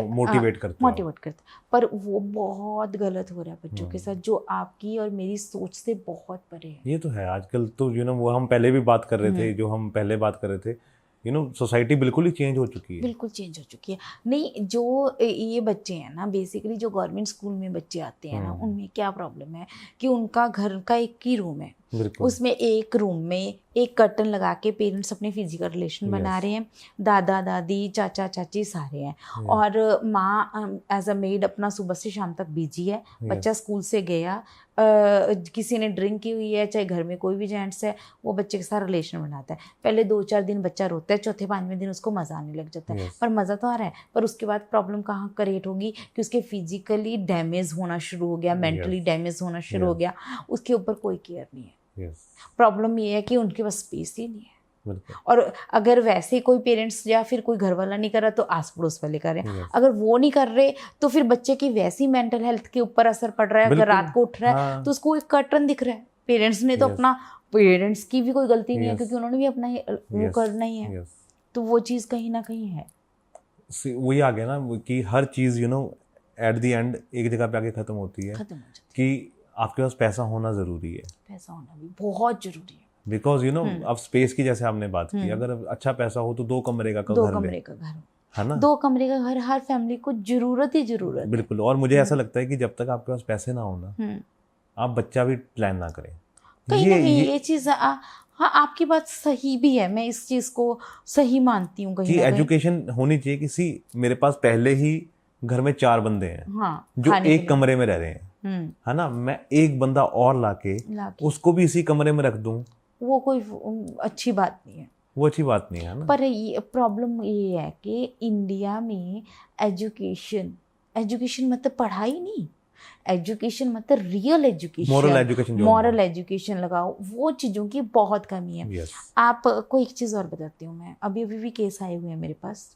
मोटिवेट करते पर वो बहुत गलत हो रहा है बच्चों के साथ, जो आपकी और मेरी सोच से बहुत परे है। ये तो है आजकल तो वो हम पहले भी बात कर रहे थे, जो हम पहले बात कर रहे थे, सोसाइटी बिल्कुल ही चेंज हो चुकी है। बिल्कुल चेंज हो चुकी है। नहीं, जो ये बच्चे हैं ना, बेसिकली जो गवर्नमेंट स्कूल में बच्चे आते हैं ना, उनमें क्या प्रॉब्लम है कि उनका घर का एक ही रूम है, उसमें एक रूम में एक कर्टन लगा के पेरेंट्स अपने फिजिकल रिलेशन बना रहे हैं, दादा दादी चाचा चाची सारे हैं, और माँ एज अ मेड अपना सुबह से शाम तक बिजी है। बच्चा स्कूल से गया, किसी ने ड्रिंक की हुई है, चाहे घर में कोई भी जेंट्स है, वो बच्चे के साथ रिलेशन बनाता है। पहले 2-4 दिन बच्चा रोता है, चौथे 5वें दिन उसको मज़ा आने लग जाता है, पर मज़ा तो आ रहा है, पर उसके बाद प्रॉब्लम कहाँ क्रिएट होगी कि उसके फिजिकली डैमेज होना शुरू हो गया, मेंटली डैमेज होना शुरू हो गया, उसके ऊपर कोई केयर नहीं है। प्रॉब्लम ये है कि उनके पास स्पेस ही नहीं है, और अगर वैसे कोई पेरेंट्स या फिर कोई घर वाला नहीं कर रहा तो आस पड़ोस वाले कर रहे हैं। अगर वो नहीं कर रहे तो फिर बच्चे की वैसी मेंटल हेल्थ के ऊपर असर पड़ रहा है। अगर रात को उठ रहा है तो उसको एक कर्टन दिख रहा है, पेरेंट्स ने तो अपना, पेरेंट्स की भी कोई गलती नहीं है क्योंकि उन्होंने भी अपना वो करना ही है, तो वो चीज़ कहीं ना कहीं है। वही आ गया ना कि हर चीज़ एट द एंड एक जगह पे आके खत्म होती है कि आपके पास पैसा होना ज़रूरी है, पैसा होना भी बहुत ज़रूरी है, बिकॉज अब स्पेस की जैसे आपने बात की, अगर अच्छा पैसा हो तो 2 कमरे का घर है ना, 2 कमरे का घर हर फैमिली को जरूरत ही जरूरत है। बिल्कुल। और मुझे ऐसा लगता है कि जब तक आपके पास पैसे ना हो ना, आप बच्चा भी प्लान ना करें। ये चीज़ हाँ, आपकी बात सही भी है, मैं इस चीज़ को सही मानती हूँ कहीं कि एजुकेशन होनी चाहिए। किसी मेरे पास पहले ही घर में 4 बंदे हैं जो एक कमरे में रह रहे हैं, है ना, मैं एक बंदा और लाके उसको भी इसी कमरे में रख दूं, वो कोई अच्छी बात नहीं है, वो अच्छी बात नहीं है ना। पर ये प्रॉब्लम ये है कि इंडिया में एजुकेशन मतलब पढ़ाई नहीं, एजुकेशन मतलब रियल एजुकेशन, मॉरल एजुकेशन लगाओ, वो चीज़ों की बहुत कमी है। आपको एक चीज़ और बताती हूँ मैं, अभी भी केस आए हुए हैं मेरे पास,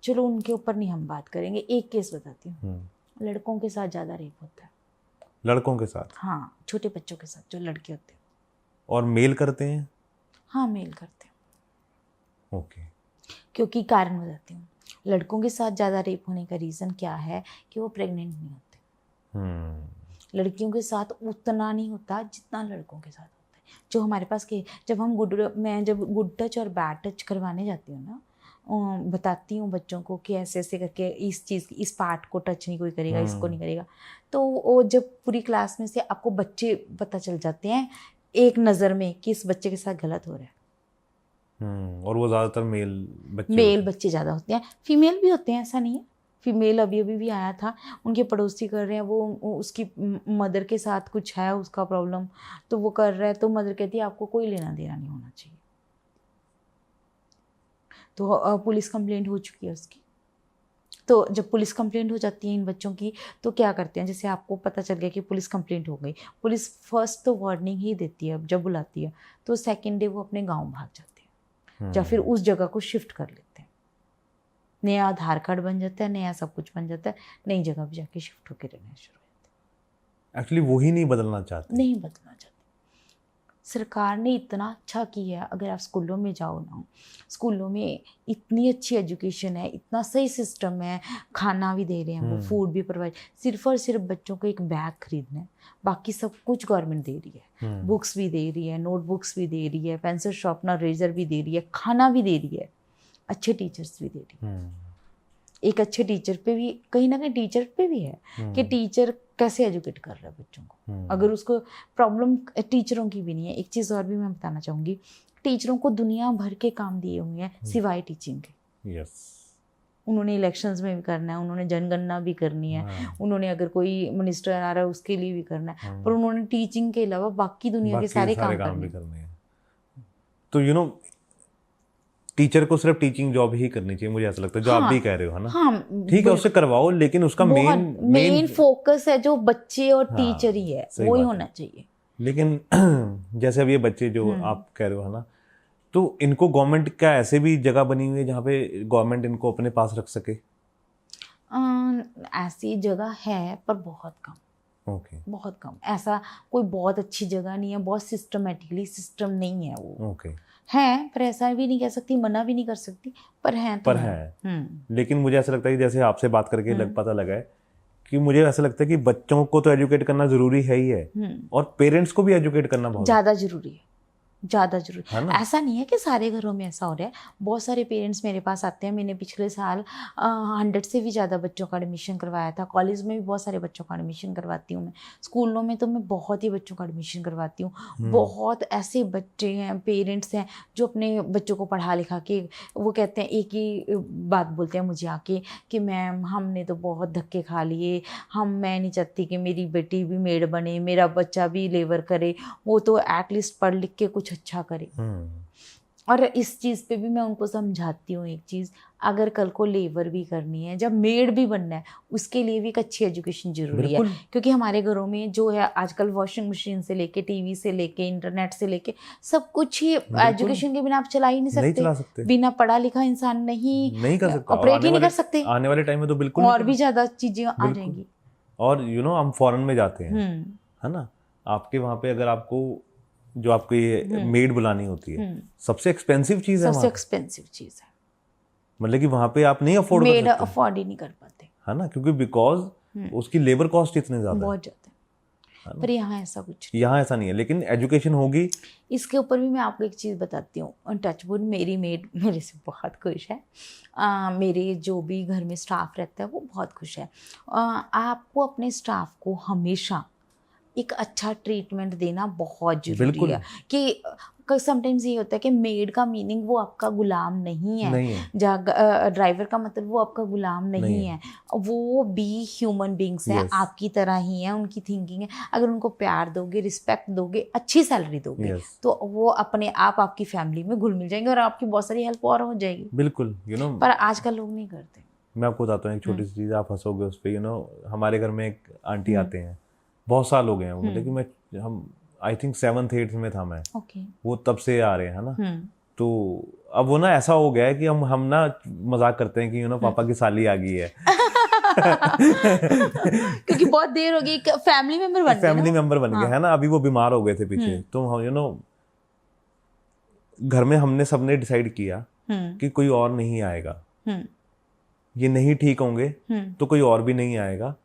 चलो उनके ऊपर नहीं हम बात करेंगे, एक केस बताती हूँ। लड़कों के साथ ज़्यादा रेप होता है, लड़कों के साथ, हाँ, छोटे बच्चों के साथ जो लड़के होते हैं। और मेल करते हैं? हाँ, मेल करते हैं। ओके। क्योंकि कारण बताती हूँ, लड़कों के साथ ज़्यादा रेप होने का रीज़न क्या है कि वो प्रेग्नेंट नहीं होते। लड़कियों के साथ उतना नहीं होता जितना लड़कों के साथ होता है। जो हमारे पास के, जब हम मैं जब गुड टच और बैड टच करवाने जाती हूँ ना, बताती हूँ बच्चों को कि ऐसे ऐसे करके इस चीज़, इस पार्ट को टच नहीं कोई करेगा, इसको नहीं करेगा, तो वो जब पूरी क्लास में से आपको बच्चे पता चल जाते हैं एक नज़र में कि इस बच्चे के साथ गलत हो रहा है। और वो ज़्यादातर मेल बच्चे ज़्यादा होते हैं, फीमेल भी होते हैं, ऐसा नहीं है। फीमेल अभी भी आया था, उनके पड़ोसी कर रहे हैं, वो उसकी मदर के साथ कुछ है उसका प्रॉब्लम, तो वो कर रहा है, तो मदर कहती है आपको कोई लेना देना नहीं होना चाहिए, तो पुलिस कंप्लेंट हो चुकी है उसकी। तो जब पुलिस कंप्लेंट हो जाती है इन बच्चों की, तो क्या करते हैं, जैसे आपको पता चल गया कि पुलिस कंप्लेंट हो गई, पुलिस फर्स्ट तो वार्निंग ही देती है जब बुलाती है, तो सेकेंड डे वो अपने गाँव भाग जाते हैं या फिर उस जगह को शिफ्ट कर लेते हैं, नया आधार कार्ड बन जाता है, नया सब कुछ बन जाता है, नई जगह पे जाके शिफ्ट होकर रहना शुरू होते हैं। एक्चुअली वो ही नहीं बदलना चाहते, सरकार ने इतना अच्छा किया है। अगर आप स्कूलों में जाओ ना, स्कूलों में इतनी अच्छी एजुकेशन है, इतना सही सिस्टम है, खाना भी दे रहे हैं वो, फूड भी प्रोवाइड, सिर्फ और सिर्फ बच्चों को एक बैग खरीदना है, बाकी सब कुछ गवर्नमेंट दे रही है। बुक्स भी दे रही है, नोटबुक्स भी दे रही है, पेंसिल शार्पनर रेजर भी दे रही है, खाना भी दे रही है, अच्छे टीचर्स भी दे रही है। एक अच्छे टीचर पे भी कहीं ना कहीं टीचर पे भी है कि टीचर कैसे एजुकेट कर रहा है बच्चों को। अगर उसको प्रॉब्लम टीचरों की भी नहीं है। एक चीज़ और भी मैं बताना चाहूँगी, टीचरों को दुनिया भर के काम दिए हुए हैं सिवाय टीचिंग के। यस, उन्होंने इलेक्शंस में भी करना है, उन्होंने जनगणना भी करनी है, उन्होंने अगर कोई मिनिस्टर आ रहा है उसके लिए भी करना है, पर उन्होंने टीचिंग के अलावा बाकी दुनिया के सारे काम करने हैं। तो यू नो टीचर को सिर्फ टीचिंग जॉब ही करनी चाहिए, मुझे ऐसा लगता है, जो आप भी कह रहे हो, है ना? हाँ, ठीक है, उससे करवाओ, लेकिन उसका मेन फोकस है जो बच्चे और टीचर ही है, वही होना चाहिए। लेकिन जैसे अब ये बच्चे जो आप कह रहे हो, है ना, तो इनको गवर्नमेंट क्या ऐसे भी जगह बनी हुई है जहाँ पे गवर्नमेंट इनको अपने पास रख सके? ऐसी जगह है पर बहुत कम। बहुत कम, ऐसा कोई बहुत अच्छी जगह नहीं है, बहुत सिस्टमेटिकली सिस्टम नहीं है वो। है, पर ऐसा भी नहीं कह सकती, मना भी नहीं कर सकती, पर है तो है। लेकिन मुझे ऐसा लगता है कि जैसे आपसे बात करके पता लगा है कि मुझे ऐसा लगता है कि बच्चों को तो एजुकेट करना जरूरी है ही है, और पेरेंट्स को भी एजुकेट करना बहुत ज़्यादा जरूरी है, ज़्यादा जरूरी। ऐसा नहीं है कि सारे घरों में ऐसा हो रहा है। बहुत सारे पेरेंट्स मेरे पास आते हैं। मैंने पिछले साल 100 से भी ज़्यादा बच्चों का एडमिशन करवाया था। कॉलेज में भी बहुत सारे बच्चों का एडमिशन करवाती हूँ मैं। स्कूलों में तो मैं बहुत ही बच्चों का एडमिशन करवाती हूँ। बहुत ऐसे बच्चे हैं, पेरेंट्स हैं जो अपने बच्चों को पढ़ा लिखा के वो कहते हैं, एक ही बात बोलते हैं मुझे आके कि मैम हमने तो बहुत धक्के खा लिए, मैं नहीं चाहती कि मेरी बेटी भी मेड बने, मेरा बच्चा भी लेबर करे, वो तो एटलीस्ट पढ़ लिख के कुछ अच्छा करे। और इस चीज़ पे भी मैं उनको समझाती हूँ एक चीज़, अगर कल को लेबर भी करनी है, जब मेड भी बनना है, उसके लिए भी एक अच्छी एजुकेशन जरूरी है। क्योंकि हमारे घरों में जो है आजकल वॉशिंग मशीन से लेके, टीवी से लेके, इंटरनेट से लेके सब कुछ ही एजुकेशन के बिना आप चला ही नहीं सकते। बिना पढ़ा लिखा इंसान नहीं कर सकता, ऑपरेट ही नहीं कर सकते। आने वाले टाइम में तो बिल्कुल और भी ज़्यादा चीज़ें आ जाएंगी। और हम फॉरेन में जाते हैं, है ना, आपके वहाँ पे अगर आपको जो आपकी मेड बुलानी होती है, सबसे एक्सपेंसिव चीज है, सबसे एक्सपेंसिव चीज है। मतलब कि वहाँ पे आप नहीं अफोर्ड कर सकते, मेड अफोर्ड ही नहीं कर पाते, है ना, क्योंकि बिकॉज उसकी लेबर कॉस्ट इतने ज्यादा बहुत ज्यादा है। पर यहाँ ऐसा कुछ, यहाँ ऐसा नहीं है, लेकिन एजुकेशन होगी। इसके ऊपर भी मैं आपको एक चीज़ बताती हूँ। टचवुड, मेरी मेड मेरे से बहुत खुश है। मेरे जो भी घर में स्टाफ रहता है वो बहुत खुश है। आपको अपने स्टाफ को हमेशा एक अच्छा ट्रीटमेंट देना बहुत जरूरी है। कि समटाइम्स ये होता है कि मेड का मीनिंग वो आपका गुलाम नहीं है, ड्राइवर का मतलब वो आपका गुलाम नहीं है। वो भी ह्यूमन बींग्स हैं, आपकी तरह ही हैं, उनकी थिंकिंग है। अगर उनको प्यार दोगे, रिस्पेक्ट दोगे, अच्छी सैलरी दोगे, तो वो अपने आप आपकी फैमिली में घुल मिल जाएंगे और आपकी बहुत सारी हेल्प और हो जाएगी। बिल्कुल, पर आजकल लोग नहीं करते। मैं आपको बताता हूँ एक छोटी सी चीज़, आप हंसोगे उस पर। हमारे घर में एक आंटी आते हैं, बहुत साल हो गए हैं, बोले कि हम आई थिंक 7th 8th में था मैं, वो तब से आ रहे हैं, है ना। तो अब वो ना ऐसा हो गया है कि हम ना मजाक करते हैं कि पापा की साली आ गई है। क्योंकि बहुत देर हो गई, फैमिली मेंबर बन गए, है ना। अभी वो बीमार हो गए थे पीछे, तो हम घर में हमने सबने डिसाइड किया कि कोई और नहीं आएगा, ये नहीं ठीक होंगे तो कोई और भी नहीं आएगा।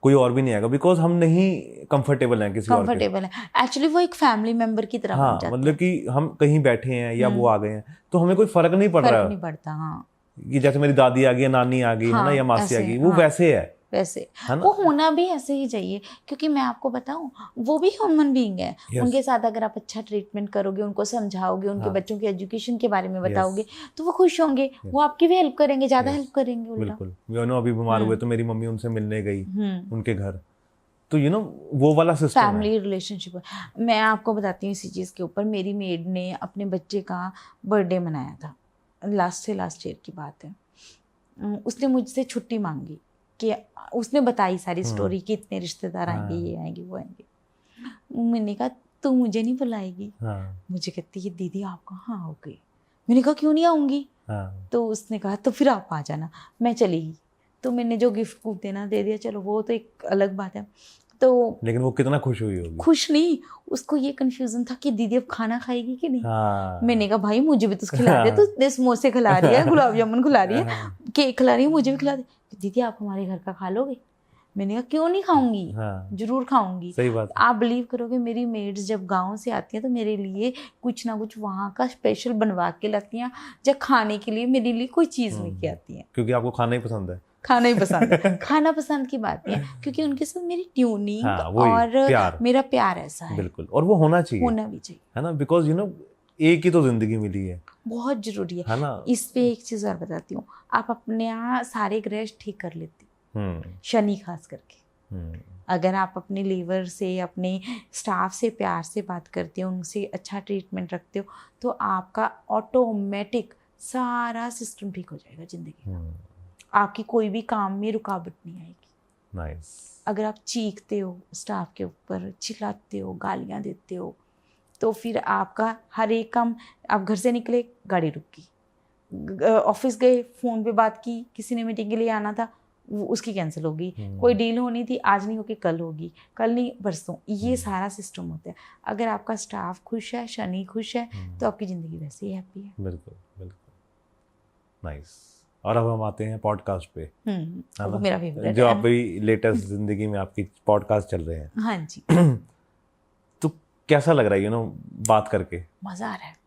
कोई और भी नहीं आएगा, बिकॉज हम नहीं कंफर्टेबल हैं किसी और के। एक्चुअली वो एक फैमिली मेंबर की तरह बन जाता है। मतलब कि हम कहीं बैठे हैं या वो आ गए हैं तो हमें कोई फर्क नहीं पड़ रहा है। नहीं पड़ता, हाँ। कि जैसे मेरी दादी आ गई, नानी आ गई, है ना, या मासी आ गई, वो वैसे है, वैसे वो होना भी ऐसे ही चाहिए। क्योंकि मैं आपको बताऊं, वो भी ह्यूमन बीइंग है। उनके साथ अगर आप अच्छा ट्रीटमेंट करोगे, उनको समझाओगे, उनके बच्चों की एजुकेशन के बारे में बताओगे, तो वो खुश होंगे, वो आपकी भी हेल्प करेंगे, ज्यादा हेल्प करेंगे। बिल्कुल, अभी बीमार हुए तो मेरी मम्मी उनसे मिलने गई उनके घर, तो वो वाला सिस्टम है, फैमिली रिलेशनशिप। मैं आपको बताती हूँ इसी चीज़ के ऊपर। मेरी मेड ने अपने बच्चे का बर्थडे मनाया था, लास्ट ईयर की बात है। उसने मुझसे छुट्टी मांगी कि उसने बताई सारी स्टोरी कि इतने रिश्तेदार आएंगे, ये आएंगे, वो आएंगे। मैंने कहा तू मुझे नहीं बुलाएगी? मुझे कहती है दीदी आप कहाँ हो गई? मैंने कहा क्यों नहीं आऊँगी? तो उसने कहा तो फिर आप आ जाना। मैं चली गई, तो मैंने जो गिफ्ट देना दे दिया, चलो वो तो एक अलग बात है। तो लेकिन वो कितना खुश हुई होगी। खुश नहीं, उसको ये कंफ्यूजन था कि दीदी अब खाना खाएगी कि नहीं। हाँ। मैंने कहा भाई मुझे भी तो खिला दे, तो समोसे खिला रही है, गुलाब जामुन खिला रही है, केक खिला रही है, मुझे भी खिला दे। दीदी आप हमारे घर का खा लोगे? मैंने कहा क्यों नहीं खाऊंगी, हाँ। जरूर खाऊंगी। सही बात। आप बिलीव करोगे मेरी मेड्स जब गांव से आती हैं तो मेरे लिए कुछ ना कुछ वहाँ का स्पेशल बनवा के लाती हैं, जब खाने के लिए मेरे लिए कोई चीज़ लेके आती हैं। क्योंकि आपको खाना ही पसंद है। खाना ही पसंद है। खाना पसंद की बात नहीं है, क्योंकि उनके साथ मेरी ट्यूनिंग और प्यार, मेरा प्यार ऐसा है। बिल्कुल, और वो होना चाहिए, होना भी चाहिए, है ना, बिकॉज यू नो एक ही तो जिंदगी मिली है, बहुत जरूरी है ना। इस पे एक चीज़ और बताती हूँ, आप अपने यहाँ सारे ग्रह ठीक कर लेती, शनि खास करके। अगर आप अपने लीवर से, अपने स्टाफ से प्यार से बात करते हो, उनसे अच्छा ट्रीटमेंट रखते हो, तो आपका ऑटोमेटिक सारा सिस्टम ठीक हो जाएगा जिंदगी का। आपकी कोई भी काम में रुकावट नहीं आएगी। नाइस। अगर आप चीखते हो स्टाफ के ऊपर, चिल्लाते हो, गालियाँ देते हो, तो फिर आपका हर एक काम, आप घर से निकले गाड़ी रुक गई, ऑफिस गए फ़ोन पे बात की, किसी ने मीटिंग के लिए आना था वो उसकी कैंसिल होगी, कोई डील होनी थी आज नहीं होगी कल होगी, कल नहीं परसों, ये सारा सिस्टम होता है। अगर आपका स्टाफ खुश है, शनि खुश है, तो आपकी ज़िंदगी वैसे ही हैप्पी है। बिल्कुल बिल्कुल, नाइस। और अब हम आते हैं पॉडकास्ट पे, वो मेरा फेवरेट जो अभी लेटेस्ट जिंदगी में आपकी पॉडकास्ट चल रहे हैं। हाँ जी। तो कैसा लग रहा है, यू नो, बात करके? मज़ा आ रहा है।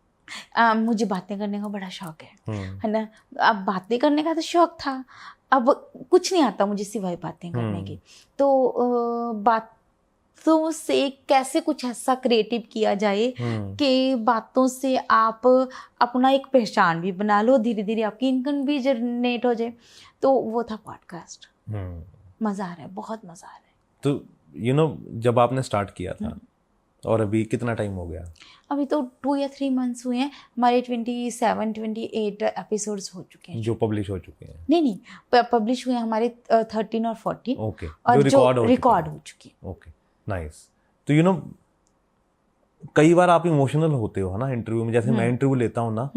मुझे बातें करने का बड़ा शौक है ना। अब बातें करने का तो शौक था, अब कुछ नहीं आता मुझे सिवाय बातें करने की। तो बातों से कैसे कुछ ऐसा क्रिएटिव किया जाए कि बातों से आप अपना एक पहचान भी बना लो, धीरे धीरे आपकी इनकम भी जनरेट हो जाए। तो वो था पॉडकास्ट। मज़ा आ रहा है, बहुत मज़ा आ रहा है। तो यू नो जब आपने स्टार्ट किया था और अभी कितना टाइम हो गया? अभी तो 2 या 3 मंथ्स हुए हैं। हमारे 27-28 एपिसोड्स हो चुके हैं जो पब्लिश हो चुके हैं। नहीं पब्लिश हुए हैं हमारे 13 और 14। ओके। और जो रिकॉर्ड हो चुके हैं। Okay, nice. तो यू नो कई बार आप इमोशनल होते हो, है ना, इंटरव्यू में। जैसे मैं इंटरव्यू लेता हूँ ना,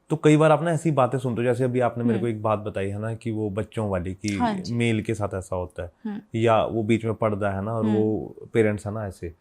तो कई बार आप ना ऐसी बातें सुनते हो, जैसे अभी आपने मेरे को एक बात बताई है ना, कि वो बच्चों वाली, कि मेल के साथ ऐसा होता है, या वो बीच में पर्दा है ना, और वो पेरेंट्स है ना, ऐसे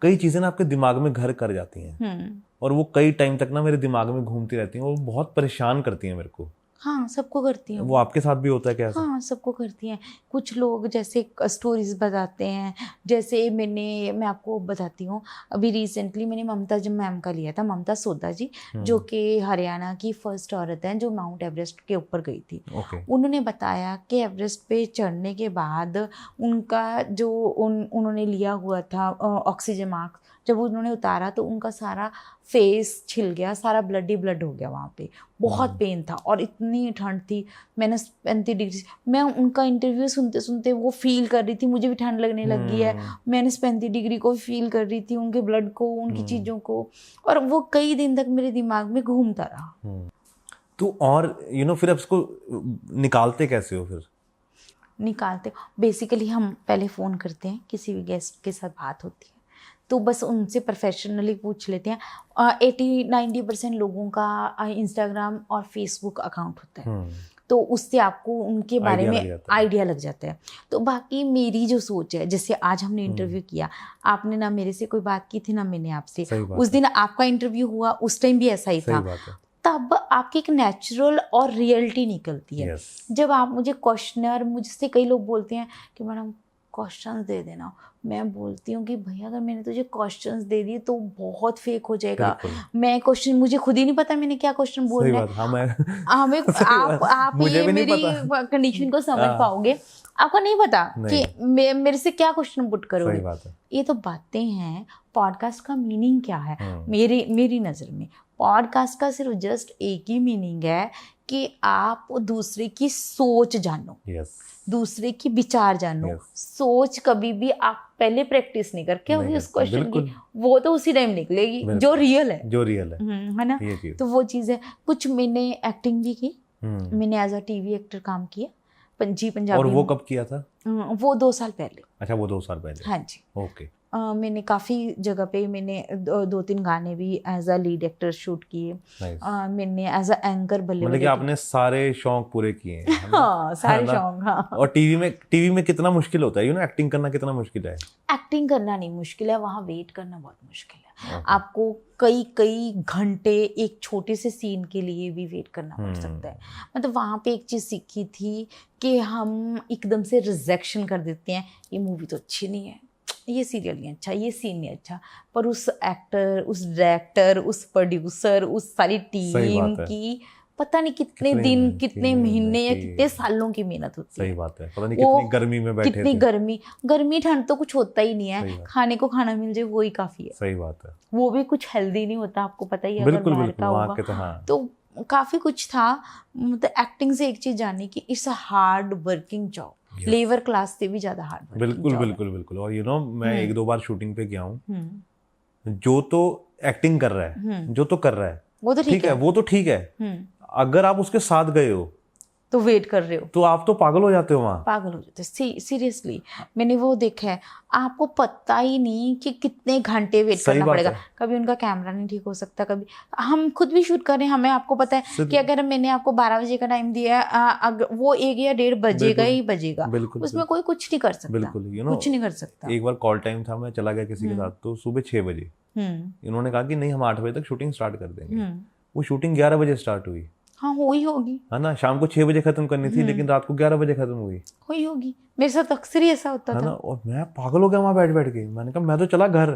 कई चीजें ना आपके दिमाग में घर कर जाती हैं, और वो कई टाइम तक ना मेरे दिमाग में घूमती रहती हैं, वो बहुत परेशान करती हैं मेरे को। हाँ, सबको करती हैं। वो आपके साथ भी होता है क्या? हाँ, सबको करती हैं। कुछ लोग जैसे स्टोरीज बताते हैं, जैसे मैं आपको बताती हूँ, अभी रिसेंटली मैंने ममता मैम का लिया था, ममता सोदा जी, जो कि हरियाणा की फर्स्ट औरत हैं जो माउंट एवरेस्ट के ऊपर गई थी। उन्होंने बताया कि एवरेस्ट पे चढ़ने के बाद उनका जो उन्होंने लिया हुआ था ऑक्सीजन मास्क, जब उन्होंने उतारा तो उनका सारा फेस छिल गया, सारा ब्लड ही ब्लड हो गया वहाँ पे। बहुत पेन था और इतनी ठंड थी, -35 डिग्री। मैं उनका इंटरव्यू सुनते सुनते वो फील कर रही थी, मुझे भी ठंड लगने लगी है। -35 डिग्री को फील कर रही थी, उनके ब्लड को, उनकी चीज़ों को, और वो कई दिन तक मेरे दिमाग में घूमता रहा। तो और यू नो फिर अब इसको निकालते कैसे हो? फिर निकालते बेसिकली हम पहले फ़ोन करते हैं, किसी भी गेस्ट के साथ बात होती है तो बस उनसे प्रोफेशनली पूछ लेते हैं। 80-90% लोगों का इंस्टाग्राम और फेसबुक अकाउंट होता है, तो उससे आपको उनके बारे में आइडिया लग जाता है। तो बाकी मेरी जो सोच है, जैसे आज हमने इंटरव्यू किया, आपने ना मेरे से कोई बात की थी ना मैंने आपसे, उस दिन आपका इंटरव्यू हुआ, उस टाइम भी ऐसा ही था। तब आपकी एक नेचुरल और रियलिटी निकलती है। जब आप मुझे क्वेश्चनर, मुझसे कई लोग बोलते हैं कि मैडम क्वेश्चंस दे देना, मैं बोलती हूँ कि भैया अगर मैंने तुझे क्वेश्चंस दे दिए तो बहुत फेक हो जाएगा। मैं क्वेश्चन, मुझे खुद ही नहीं पता मैंने क्या क्वेश्चन बोलना है। हमें आप ये मेरी कंडीशन को समझ पाओगे, आपको नहीं पता कि मेरे से क्या क्वेश्चन पुट करोगे। ये तो बातें हैं। पॉडकास्ट का मीनिंग क्या है? मेरी नज़र में पॉडकास्ट का सिर्फ जस्ट एक ही मीनिंग है कि आप दूसरे की सोच जानो, दूसरे की विचार जानो। सोच कभी भी आप पहले प्रैक्टिस नहीं करके होगी उस क्वेश्चन की, वो तो उसी टाइम निकलेगी जो रियल है ना। तो वो चीज़ है। कुछ मैंने एक्टिंग भी की, मैंने एज अ टीवी एक्टर काम किया पंजाबी। और वो कब किया था? वो 2 साल पहले। अच्छा, वो 2 साल पहले। हाँ जी। ओके। मैंने काफ़ी जगह पे मैंने 2-3 गाने भी as a lead actor shoot किए। मैंने एज अ एंकर बल्ले मतलब कि आपने सारे शौक पूरे किए हैं, है ना? हाँ, सारे है ना? शौक, हाँ। और टीवी में कितना मुश्किल होता है, एक्टिंग करना कितना मुश्किल है? एक्टिंग करना नहीं मुश्किल है, वहाँ वेट करना बहुत मुश्किल है। आपको कई घंटे एक छोटे से सीन के लिए भी वेट करना पड़ सकता है। मतलब वहाँ पे एक चीज़ सीखी थी कि हम एकदम से रिजेक्शन कर देते हैं, ये मूवी तो अच्छी नहीं है, ये सीरियल नहीं अच्छा, ये सीन नहीं अच्छा, पर उस एक्टर, उस डायरेक्टर, उस प्रोड्यूसर, उस सारी टीम की पता नहीं कितने दिन, कितने महीने या कितने सालों की मेहनत होती है। सही बात है। पता नहीं कितनी गर्मी में बैठे कितनी गर्मी ठंड तो कुछ होता ही नहीं है, खाने को खाना मिल जाए वही काफी है। सही बात है। वो भी कुछ हेल्दी नहीं होता, आपको पता ही है, अगर बाहर का होगा तो काफी कुछ था। मतलब एक्टिंग से एक चीज जानी कि it's a hard working job, labour class से भी ज्यादा हार्ड वर्किंग जॉब। बिल्कुल। और मैं 1-2 बार शूटिंग पे गया हूँ, जो तो एक्टिंग कर रहा है, जो तो कर रहा है वो तो ठीक है, वो तो ठीक है। अगर आप उसके साथ गए हो तो वेट कर रहे हो तो आप तो पागल हो जाते हो, वहाँ पागल हो जाते हो। सीरियसली मैंने वो देखा है, आपको पता ही नहीं कि कितने घंटे वेट करना पड़ेगा। कभी उनका कैमरा नहीं ठीक हो सकता, कभी हम खुद भी शूट करें, हमें आपको पता है कि अगर मैंने आपको 12 बजे का टाइम दिया है, वो 1 या 1:30 बजेगा ही बजेगा, उसमें कोई कुछ नहीं कर सकता। बिल्कुल, कुछ नहीं कर सकता। एक बार कॉल टाइम था, मैं चला गया किसी के साथ, तो सुबह 6 बजे इन्होंने कहा कि नहीं, हम 8 बजे तक शूटिंग स्टार्ट कर देंगे। वो शूटिंग 11 बजे स्टार्ट हुई। हाँ, हुई होगी, है ना? शाम को 6 बजे खत्म करनी थी, लेकिन रात को 11 बजे खत्म हुई होगी। मेरे साथ अक्सर ही ऐसा होता था, है ना? और मैं पागल हो गया वहां बैठ के। मैंने कहा मैं तो चला घर।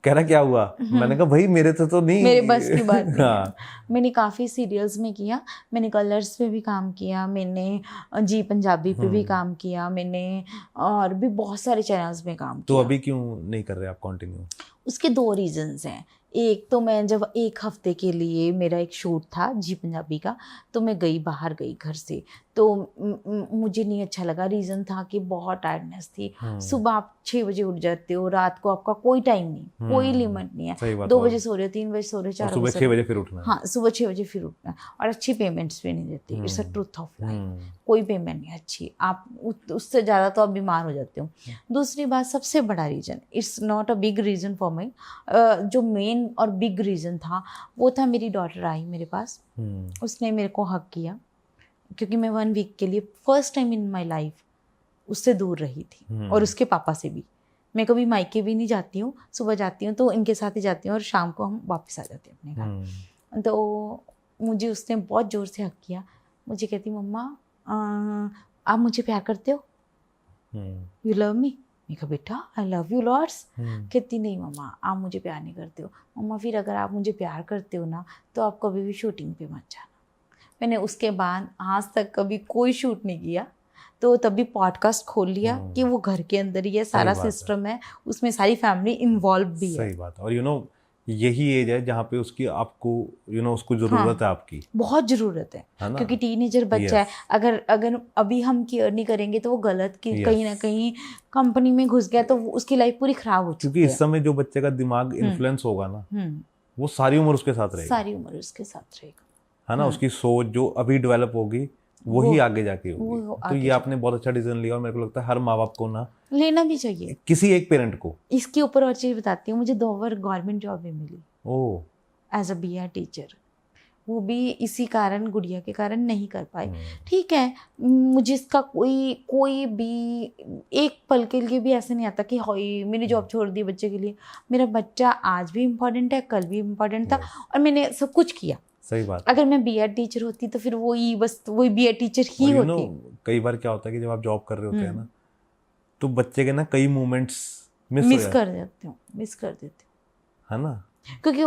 कह रहा क्या हुआ? मैंने कहा भाई मेरे तो नहीं, मेरे बस की बात नहीं है। मैंने काफ़ी सीरियल्स में किया, मैंने कलर्स पे भी काम किया, मैंने जी पंजाबी पे भी काम किया, मैंने और भी बहुत सारे चैनल्स में काम किया। तो अभी क्यों नहीं कर रहे आप कंटिन्यू? उसके 2 रीजंस हैं। एक तो मैं जब 1 हफ्ते के लिए मेरा एक शूट था जी पंजाबी का, तो मैं बाहर गई घर से, तो मुझे नहीं अच्छा लगा। रीज़न था कि बहुत टायर्डनेस थी। सुबह आप 6 बजे उठ जाते हो, रात को आपका कोई टाइम नहीं, कोई लिमिट नहीं है। 2 बजे सो रहे हो, 3 बजे सो रहे हो, 4 बजे, सुबह 6 बजे फिर उठना। हाँ, सुबह 6 बजे फिर उठना, और अच्छी पेमेंट्स भी नहीं देती। It's a truth of life, कोई पेमेंट नहीं अच्छी, आप उससे ज़्यादा तो आप बीमार हो जाते हो। दूसरी बात, सबसे बड़ा reason, it's not a big reason for me, जो मेन और बिग रीज़न था वो था, मेरी डॉटर आई मेरे पास, उसने मेरे को हक किया, क्योंकि मैं 1 वीक के लिए first time in my life उससे दूर रही थी, और उसके पापा से भी। मैं कभी मायके भी नहीं जाती हूँ, सुबह जाती हूँ तो इनके साथ ही जाती हूँ, और शाम को हम वापस आ जाते हैं अपने घर। तो मुझे उसने बहुत ज़ोर से हक किया, मुझे कहती मम्मा आप मुझे प्यार करते हो, यू लव मी? मैं कहा बेटा आई लव यू लॉट्स। कहती नहीं मम्मा आप मुझे प्यार नहीं करते हो। मम्मा फिर अगर आप मुझे प्यार करते हो ना, तो आप कभी भी शूटिंग पे मत जाना। मैंने उसके बाद आज तक कभी कोई शूट नहीं किया, तो तभी पॉडकास्ट खोल लिया कि वो घर के अंदर ही है, सारा सिस्टम है, उसमें सारी फैमिली इन्वॉल्व भी है। सही बात है। और यही एज है जहाँ पे उसकी आपको उसको जरूरत है, आपकी बहुत जरूरत है, क्योंकि टीनेजर बच्चा है। अगर अभी हम केयर नहीं करेंगे तो वो गलत की कहीं ना कहीं कंपनी में घुस गया तो उसकी लाइफ पूरी खराब हो चुकी है। क्योंकि इस समय जो बच्चे का दिमाग इन्फ्लुएंस होगा ना, वो सारी उम्र उसके साथ रहेगा, है ना? उसकी सोच जो अभी डेवलप होगी वही आगे जाके होगी। तो ये आपने बहुत अच्छा डिसीजन लिया, और मेरे को लगता है हर माँ बाप को ना लेना भी चाहिए, किसी एक पेरेंट को। इसके ऊपर और चीज बताती हूँ, मुझे 2 बार गवर्नमेंट जॉब भी मिली एज अ BEd टीचर, वो भी इसी कारण, गुड़िया के कारण नहीं कर पाए। ठीक है, मुझे इसका कोई भी एक पल के लिए भी ऐसा नहीं आता कि हाय मैंने जॉब छोड़ दी बच्चे के लिए। मेरा बच्चा आज भी इम्पोर्टेंट है, कल भी इम्पोर्टेंट था, और मैंने सब कुछ किया। सही बात। अगर मैं BEd टीचर होती तो फिर वही BEd टीचर ही होती। कई बार क्या होता है कि जब आप जॉब कर रहे होते हैं ना, तो बच्चे के ना कई मोमेंट्स मिस कर देते हो, है ना? क्योंकि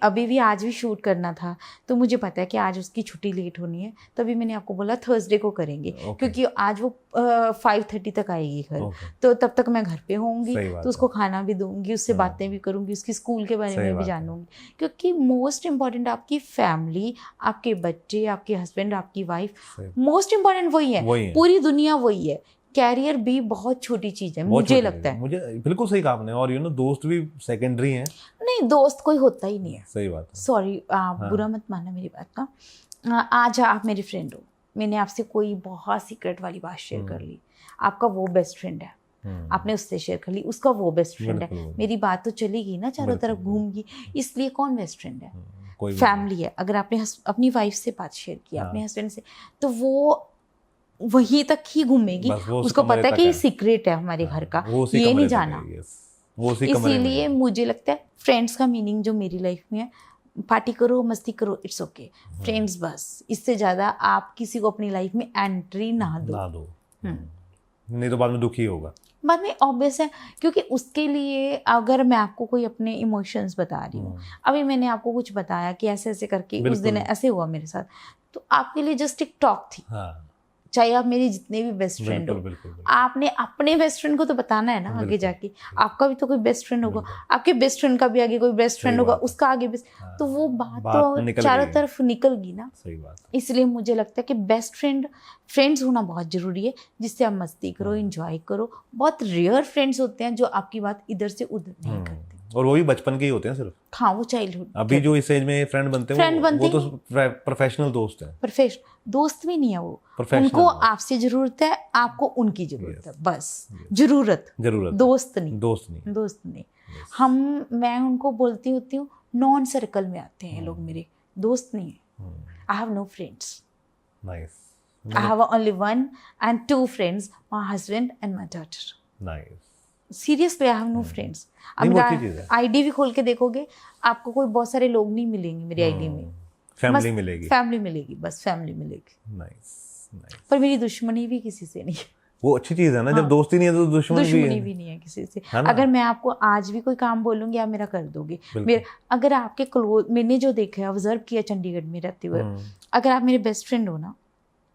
अभी भी आज भी शूट करना था, तो मुझे पता है कि आज उसकी छुट्टी लेट होनी है, तभी मैंने आपको बोला थर्सडे को करेंगे। क्योंकि आज वो 5:30 तक आएगी घर, तो तब तक मैं घर पे होंगी, तो उसको खाना भी दूंगी, उससे बातें भी करूंगी, उसकी स्कूल के बारे में भी जानूंगी। क्योंकि मोस्ट इम्पॉर्टेंट आपकी फैमिली, आपके बच्चे, आपके हस्बैंड, आपकी वाइफ, मोस्ट इम्पॉर्टेंट वही है, पूरी दुनिया वही है। कैरियर भी बहुत छोटी चीज है, मुझे लगता है। मुझे बिल्कुल सही कहा आपने। और दोस्त भी सेकेंडरी हैं। नहीं, दोस्त कोई होता ही नहीं है। सही बात है। सॉरी, आप बुरा मत मानना मेरी बात का। आज आप मेरे फ्रेंड हो, मैंने आपसे कोई बहुत सीक्रेट वाली बात शेयर कर ली, आपका वो बेस्ट फ्रेंड है, आपने उससे शेयर कर ली, उसका वो बेस्ट फ्रेंड है, मेरी बात तो चलेगी ना, चारों तरफ घूमगी, इसलिए कौन बेस्ट फ्रेंड है? फैमिली है। अगर आपने अपनी वाइफ से बात शेयर की, अपने हस्बैंड से, तो वो वहीं तक ही घूमेगी, उसको पता है कि ये सीक्रेट है हमारे घर का, ये नहीं जाना। इसीलिए मुझे लगता है फ्रेंड्स का मीनिंग जो मेरी लाइफ में है, पार्टी करो, मस्ती करो, इट्स ओके, फ्रेंड्स बस। इससे ज़्यादा आप किसी को अपनी लाइफ में एंट्री ना दो। नहीं तो बाद में दुखी होगा। बाद में ऑब्वियस है, क्योंकि उसके लिए अगर मैं आपको कोई अपने इमोशंस बता रही हूँ, अभी मैंने आपको कुछ बताया कि ऐसे ऐसे करके उस दिन ऐसे हुआ मेरे साथ, तो आपके लिए जस्ट एक टॉक थी। चाहे आप मेरी जितने भी बेस्ट फ्रेंड हो, आपने अपने बेस्ट फ्रेंड को तो बताना है ना आगे जाके, आपका भी तो कोई बेस्ट फ्रेंड होगा, आपके बेस्ट फ्रेंड का भी आगे कोई बेस्ट फ्रेंड होगा, उसका आगे बेस्ट, तो वो बात तो चारों तरफ निकल गई ना। सही बात। इसलिए मुझे लगता है कि बेस्ट फ्रेंड्स होना बहुत जरूरी है, जिससे आप मस्ती करो, एंजॉय करो। बहुत रेयर फ्रेंड्स होते हैं जो आपकी बात इधर से उधर नहीं करते, और वो भी बचपन के ही होते हैं सिर्फ। हाँ, वो चाइल्डहुड। अभी जो इस एज में फ्रेंड बनते हैं वो तो प्रोफेशनल दोस्त है। प्रोफेशनल दोस्त भी नहीं है वो, उनको आपसे जरूरत है, आपको उनकी जरूरत है, बस जरूरत, दोस्त नहीं। मैं उनको बोलती होती हूँ, नॉन सर्कल में आते हैं लोग, मेरे दोस्त नहीं है। I have no friends, I have only 1 and 2 friends, my husband and my daughter. Seriously I have no friends. अब आईडी भी खोल के देखोगे, आपको कोई बहुत सारे लोग नहीं मिलेंगे मेरी आईडी में, फैमिली मिलेगी, बस फैमिली मिलेगी। पर मेरी दुश्मनी भी किसी से नहीं है। वो अच्छी चीज है ना, जब दोस्ती नहीं है तो दुश्मनी भी नहीं है किसी से। अगर मैं आपको आज भी कोई काम बोलूंगी, आप मेरा कर दोगे। अगर आपके क्लोज, मैंने जो देखा है, ऑब्जर्व किया चंडीगढ़ में रहते हुए, अगर आप मेरे बेस्ट फ्रेंड हो ना,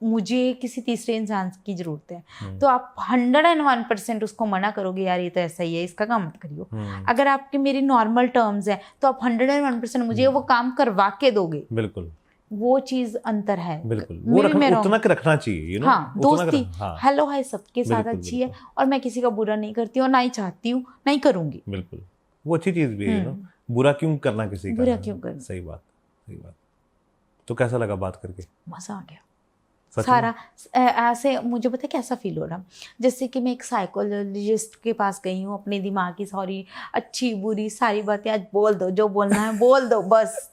मुझे किसी तीसरे इंसान की जरूरत है, तो आप 101% उसको मना करोगे, यार ये तो ऐसा ही है, इसका काम मत करियो। अगर आपके मेरी नॉर्मल टर्म्स हैं, तो आप 101% मुझे वो काम करवा के दोगे। बिल्कुल, वो चीज अंतर है। बिल्कुल, वो उतना रखना चाहिए, हाँ, दोस्ती हेलो हाय सबके साथ अच्छी है, और मैं किसी का बुरा नहीं करती हूँ, ना ही चाहती हूँ, ना ही करूंगी। बिल्कुल, वो अच्छी चीज भी है ना, बुरा क्यों करना किसी का, बुरा क्यों करना। सही बात। तो कैसा लगा बात करके? मजा आ गया सारा। ऐसे मुझे पता है कैसा फील हो रहा, जैसे कि मैं एक साइकोलॉजिस्ट के पास गई हूँ, अपने दिमाग की सारी अच्छी बुरी सारी बातें आज बोल दो, जो बोलना है बोल दो, बस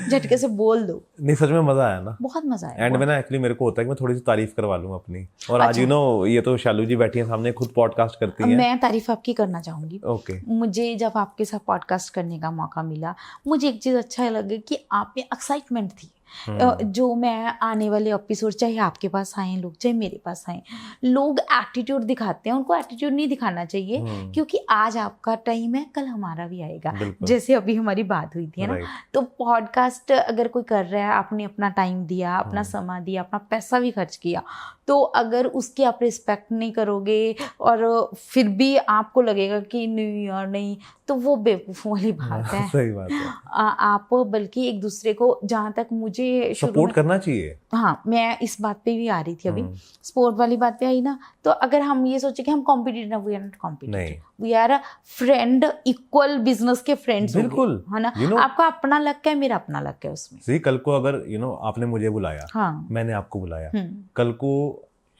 झटके से बोल दो। नहीं, सच में मजा आया ना, बहुत मजा आया। एंड में ना एक्चुअली मेरे को होता है कि मैं थोड़ी सी तारीफ करवा लूँ अपनी, और आज ये तो शालू जी बैठी है सामने, खुद पॉडकास्ट करती हैं। मैं तारीफ आपकी करना चाहूंगी। ओके। मुझे जब आपके साथ पॉडकास्ट करने का मौका मिला, मुझे एक चीज अच्छा लगा कि आप में एक्साइटमेंट थी। जो मैं आने वाले एपिसोड, चाहे आपके पास आए लोग, चाहे मेरे पास आए लोग, एटीट्यूड दिखाते हैं, उनको एटीट्यूड नहीं दिखाना चाहिए, क्योंकि आज आपका टाइम है, कल हमारा भी आएगा। जैसे अभी हमारी बात हुई थी ना, तो पॉडकास्ट अगर कोई कर रहा है, आपने अपना टाइम दिया, अपना समय दिया, अपना पैसा भी खर्च किया, तो अगर उसकी आप रिस्पेक्ट नहीं करोगे और फिर भी आपको लगेगा कि नहीं यार नहीं, तो वो बेवकूफ़ों वाली बात है। सही बात है। आप बल्कि एक दूसरे को, जहाँ तक मुझे सपोर्ट करना चाहिए। हाँ, मैं इस बात पे भी आ रही थी अभी, स्पोर्ट वाली बात पे आई ना, तो अगर हम ये सोचे कि हम competitor, we are not competitor, we are a friend, equal business के फ्रेंड्स। बिल्कुल, है ना, आपका अपना लक है, मेरा अपना लक है उसमें। सही, कल को अगर आपने मुझे बुलाया, हाँ, मैंने आपको बुलाया, कल को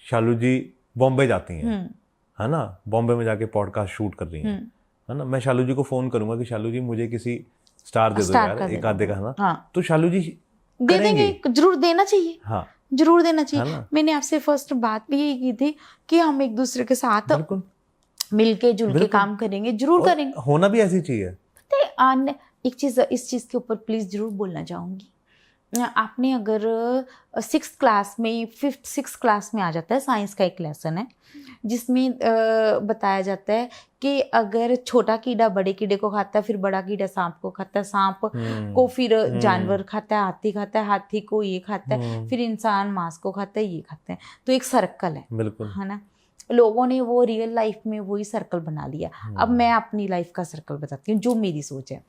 शालू जी बॉम्बे जाती हैं, है ना, बॉम्बे में जाके पॉडकास्ट शूट कर रही हैं, है ना, मैं शालू जी को फोन करूंगा कि शालू जी मुझे किसी स्टार दे दो यार, एक आधे का, है ना, हाँ, तो शालू जी दे देंगे, जरूर देना चाहिए। हाँ, जरूर देना चाहिए। मैंने आपसे फर्स्ट बात भी यही की थी कि हम एक दूसरे के साथ मिलके जुल के काम करेंगे, जरूर करेंगे, होना भी ऐसी चाहिए। एक चीज, इस चीज के ऊपर प्लीज जरूर बोलना चाहूंगी, आपने अगर 6th क्लास में, 5th 6th क्लास में आ जाता है, साइंस का एक लेसन है जिसमें बताया जाता है कि अगर छोटा कीड़ा बड़े कीड़े को खाता है, फिर बड़ा कीड़ा सांप को खाता है, सांप को फिर जानवर खाता है, हाथी खाता है, हाथी को ये खाता है, फिर इंसान मांस को खाता है, ये खाता है, तो एक सर्कल है। बिल्कुल, है ना, लोगों ने वो रियल लाइफ में वही सर्कल बना लिया। अब मैं अपनी लाइफ का सर्कल बताती हूँ, जो मेरी सोच है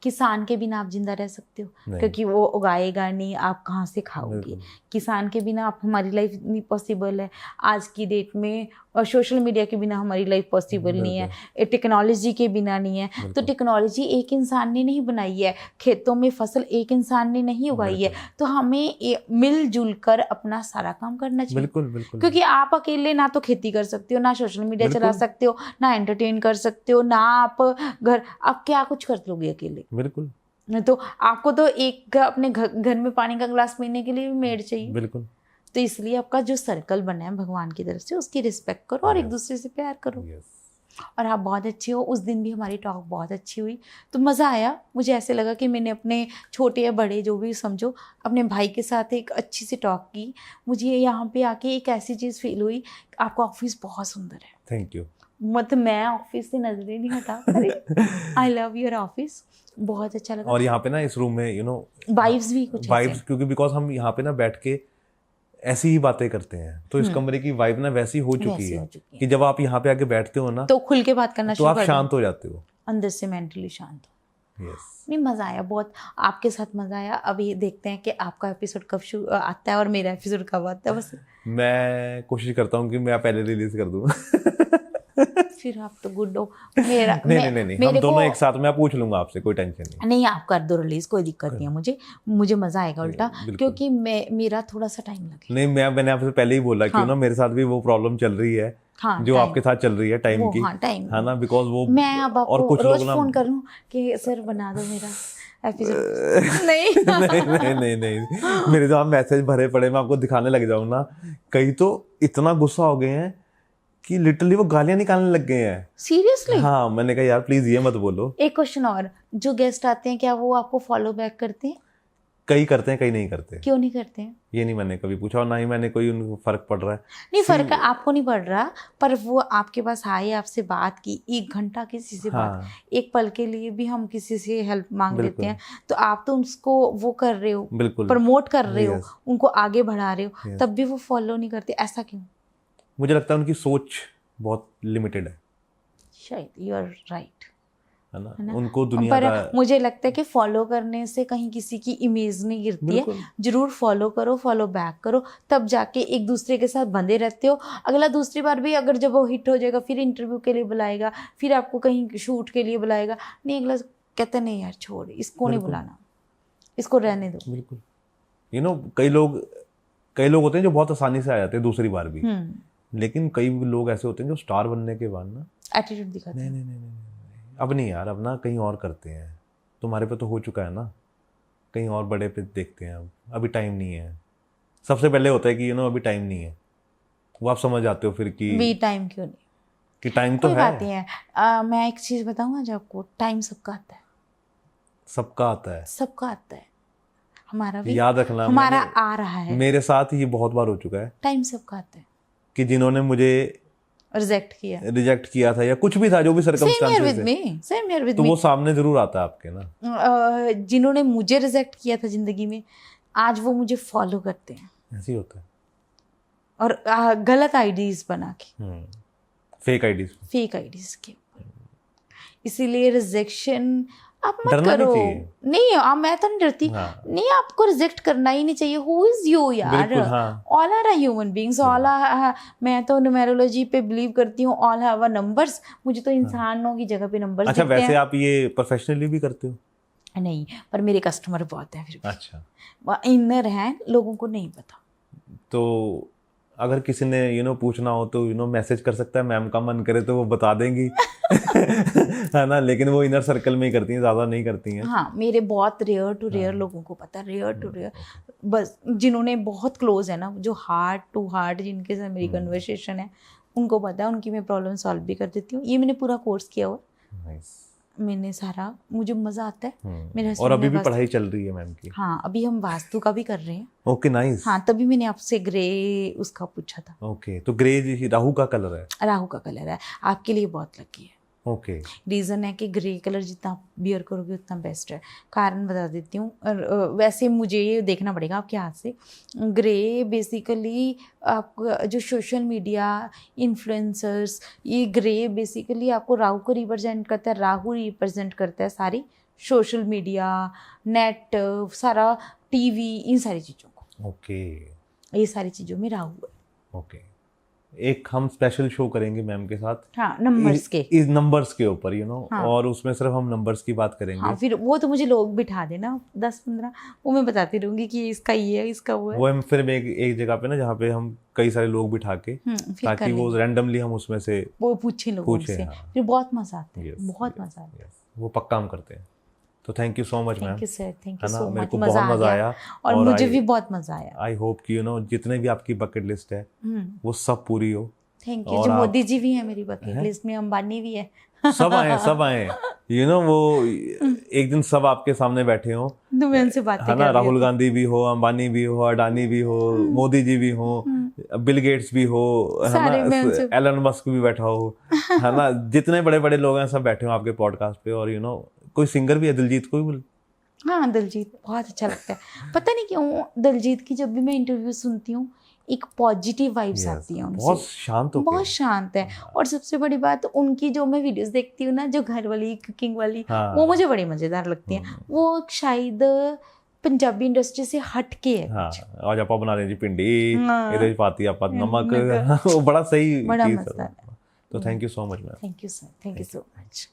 किसान के बिना आप जिंदा रह सकते हो? नहीं। क्योंकि वो उगाएगा नहीं, आप कहाँ से खाओगे? बिल्कुल। किसान के बिना आप हमारी लाइफ नहीं पॉसिबल है आज की डेट में, और सोशल मीडिया के बिना हमारी लाइफ पॉसिबल नहीं है, टेक्नोलॉजी के बिना नहीं है। तो टेक्नोलॉजी एक इंसान ने नहीं बनाई है, खेतों में फसल एक इंसान ने नहीं उगाई है, तो हमें मिलजुल कर अपना सारा काम करना चाहिए। बिल्कुल बिल्कुल। क्योंकि आप अकेले ना तो खेती कर सकते हो, ना सोशल मीडिया चला सकते हो, ना एंटरटेन कर सकते हो, ना आप क्या कुछ कर लोगे अकेले? बिल्कुल। तो आपको तो एक अपने घर में पानी का गिलास पीने के लिए भी मेड चाहिए। बिल्कुल। तो इसलिए आपका जो सर्कल बना है भगवान की तरफ से, उसकी रिस्पेक्ट करो और एक दूसरे से प्यार करो। और आप बहुत अच्छे हो। उस दिन भी हमारी टॉक बहुत अच्छी हुई, तो मज़ा आया। मुझे ऐसे लगा कि मैंने अपने छोटे या बड़े जो भी समझो, अपने भाई के साथ एक अच्छी सी टॉक की। मुझे यहाँ पे आके एक ऐसी चीज़ फील हुई, आपका ऑफिस बहुत सुंदर है। Thank you. मतलब मैं ऑफिस से नजरें नहीं हटा पा रही। आई लव योर ऑफिस, बहुत अच्छा लगा। और यहाँ पे ना इस रूम में वाइब्स भी कुछ वाइब्स, क्योंकि बिकॉज हम यहाँ पे ना बैठ के ऐसी ही बातें करते हैं, तो इस कमरे की वाइब ना वैसी हो चुकी है कि जब आप यहाँ पे आके बैठते हो ना, तो खुल के बात करना तो आप शांत हो जाते हो, अंदर से मेंटली शांत हो। यस। नहीं, मज़ा आया बहुत, आपके साथ मज़ा आया। अभी देखते हैं कि आपका एपिसोड कब शुरू आता है और मेरा एपिसोड कब आता है। बस मैं कोशिश करता हूँ कि मैं पहले रिलीज कर दूँ। फिर आप तो गुड हो। मेरा नहीं, हम दोनों एक साथ, मैं पूछ लूंगा आपसे, कोई टेंशन नहीं। नहीं, आप कर दो रिलीज, कोई दिक्कत नहीं है। मुझे मजा आएगा उल्टा, क्योंकि मेरा थोड़ा सा टाइम लगेगा। नहीं, मैंने आपसे पहले ही बोला कि ना मेरे साथ भी वो प्रॉब्लम चल रही है, जो आपके साथ चल रही है टाइम की, है ना, बिकॉज वो मैं अब आपको रोज फोन करूं कि सर बना दो मेरा एपिसोड। नहीं, मेरे जो मैसेज भरे पड़े, मैं आपको दिखाने लग जाऊं ना, कई तो इतना गुस्सा हो गए हैं कि लिटरली वो गालियां निकालने लग गए हैं। सीरियसली? हाँ, मैंने कहा यार प्लीज ये मत बोलो। एक क्वेश्चन और, जो गेस्ट आते हैं क्या वो आपको फॉलो बैक करते हैं? कई करते हैं, कई नहीं करते। क्यों नहीं करते हैं? ये नहीं मैंने कभी पूछा, और ना ही मैंने कोई उनको फर्क पड़ रहा है। नहीं, फर्क आपको नहीं पड़ रहा, पर वो आपके पास आए, आपसे बात की 1 घंटा किसी से बात, एक पल के लिए भी हम किसी से हेल्प मांग लेते हैं, तो आप तो उसको वो कर रहे हो, प्रमोट कर रहे हो, उनको आगे बढ़ा रहे हो, तब भी वो फॉलो नहीं करते, ऐसा क्यों? मुझे लगता है उनकी सोच बहुत लिमिटेड है शायद। यू आर राइट, है ना? उनको दुनिया का, मुझे लगता है कि फॉलो करने से कहीं किसी की इमेज नहीं गिरती है। जरूर फॉलो करो, फॉलो बैक करो, तब जाके एक दूसरे के साथ बंधे रहते हो। अगला दूसरी बार भी अगर जब वो हिट हो जाएगा, फिर इंटरव्यू के लिए बुलाएगा, फिर आपको कहीं शूट के लिए बुलाएगा, नहीं अगला कहते नहीं यार छोड़, इसको नहीं बुलाना, इसको रहने दो। बिल्कुल। कई लोग होते हैं जो बहुत आसानी से आ जाते हैं दूसरी बार भी, लेकिन कई लोग ऐसे होते हैं जो स्टार बनने के बाद ना एटीट्यूड दिखाते हैं। नहीं, अब नहीं यार, अब ना कहीं और करते हैं, तुम्हारे पे तो हो चुका है ना, कहीं और बड़े पे देखते हैं, अभी टाइम नहीं है। सबसे पहले होता है कि अभी टाइम नहीं है, वो आप समझ जाते हो फिर कि टाइम क्यों नहीं, कि टाइम तो है। बात है। मैं एक चीज बताऊँ आज आपको, टाइम सबका आता है, सबका आता है, हमारा भी याद रखना, हमारा आ रहा है। मेरे साथ ये बहुत बार हो चुका है, टाइम सबका आता है, कि जिन्होंने मुझे रिजेक्ट किया था या कुछ भी था, जो भी सर्कमस्टेंसेस थे, तो वो सामने जरूर आता है आपके ना। जिन्होंने मुझे रिजेक्ट किया था जिंदगी में, आज वो मुझे फॉलो करते हैं। ऐसे ही होता है। और गलत आईडीज बना के, फेक आईडीज के, इसीलिए रिजेक्शन आप मत करो। नहीं, मैं तो नहीं डरती। नहीं, आपको रिजेक्ट करना ही नहीं चाहिए। हु इज यू यार? ऑल आर ह्यूमन बीइंग्स, मैं तो न्यूमेरोलॉजी पे बिलीव करती हूँ, ऑल हैव नंबर्स। मुझे तो इंसानों की जगह पे नंबर्स दिखते हैं। अच्छा, वैसे आप ये प्रोफेशनली भी करते हो? नहीं, पर मेरे कस्टमर बहुत हैं, फिर भी अच्छा, इनर हैं, लोगों को नहीं पता। तो अगर किसी ने पूछना हो तो मैसेज कर सकता है, मैम का मन करे तो वो बता देंगी। है ना, लेकिन वो इनर सर्कल में ही करती हैं, ज़्यादा नहीं करती हैं। हाँ, मेरे बहुत रेयर टू रेयर लोगों को पता है, रेयर टू रेयर, बस जिन्होंने बहुत क्लोज है ना, जो हार्ट टू हार्ट जिनके साथ मेरी कन्वर्सेशन है, उनको पता है, उनकी मैं प्रॉब्लम सॉल्व भी कर देती हूँ। ये मैंने पूरा कोर्स किया हुआ, मैंने सारा, मुझे मजा आता है। मेरे और अभी भी पढ़ाई चल रही है मैम की? हाँ, अभी हम वास्तु का भी कर रहे हैं। Okay, nice. हाँ, तभी मैंने आपसे ग्रे उसका पूछा था। ओके, तो ग्रे राहु का कलर है? राहु का कलर है, आपके लिए बहुत लकी है। ओके। रीज़न है कि ग्रे कलर जितना आप बियर करोगे उतना बेस्ट है। कारण बता देती हूँ, और वैसे मुझे ये देखना पड़ेगा आपके हाथ से। ग्रे बेसिकली आप जो सोशल मीडिया इन्फ्लुएंसर्स, ये ग्रे बेसिकली आपको राहु को रिप्रेजेंट करता है, राहु रिप्रेजेंट करता है सारी सोशल मीडिया, नेट, सारा टीवी, इन सारी चीज़ों को। ओके ये सारी चीज़ों में राहु है। ओके, एक हम स्पेशल शो करेंगे मैम के साथ, हाँ, नंबर्स के, इस नंबर्स के ऊपर हाँ। और उसमें सिर्फ हम नंबर्स की बात करेंगे। हाँ, फिर वो तो मुझे लोग बिठा देना 10-15, वो मैं बताती रहूंगी कि इसका ये है, इसका वो है। वो हम फिर एक जगह पे ना जहाँ पे हम कई सारे लोग बिठा के, फिर ताकि वो रैंडमली हम उसमें से वो पूछे लोगों से, हाँ। फिर बहुत मजा आता है, Yes, बहुत मजा आता है। वो पक्का हम करते हैं। तो thank you so much ma'am. Thank you sir, thank है यू ना, सो मेरे मच, को बहुत मजा आया और मुझे भी बहुत मजा आया। आई होप कि जितने भी आपकी बकेट लिस्ट है वो सब पूरी हो। Thank you. जो मोदी जी भी है मेरी बकेट लिस्ट में, अंबानी भी है। सब आए वो एक दिन सब आपके सामने बैठे हो, तो मैं उनसे बातें है ना, राहुल गांधी भी हो, अंबानी भी हो, अडानी भी हो, मोदी जी भी हो, बिल गेट्स भी हो, है ना, एलन मस्क भी बैठा हो, है ना, जितने बड़े बड़े लोग हैं सब बैठे हो आपके पॉडकास्ट पे। और कोई सिंगर भी है, दिलजीत को भी। हाँ, दिलजीत बहुत अच्छा लगता है। पता नहीं क्यों दिलजीत की जब भी मैं इंटरव्यू सुनती हूँ एक पॉजिटिव वाइब्स आती है उनसे। बहुत शांत है। और सबसे बड़ी बात, उनकी जो मैं वीडियोस देखती हूँ ना, जो घर वाली, कुकिंग वाली, वो मुझे बड़ी मजेदार लगती हैं। वो शायद पंजाबी इंडस्ट्री से हट के है। हाँ, आज आप बना रहे जी पिंडी, ਇਹਦੇ ਪਾਤੀ ਆਪਾਂ नमक, वो बड़ा सही, बड़ा मजेदार। तो thank you so much ma'am. Thank you sir, thank you so much.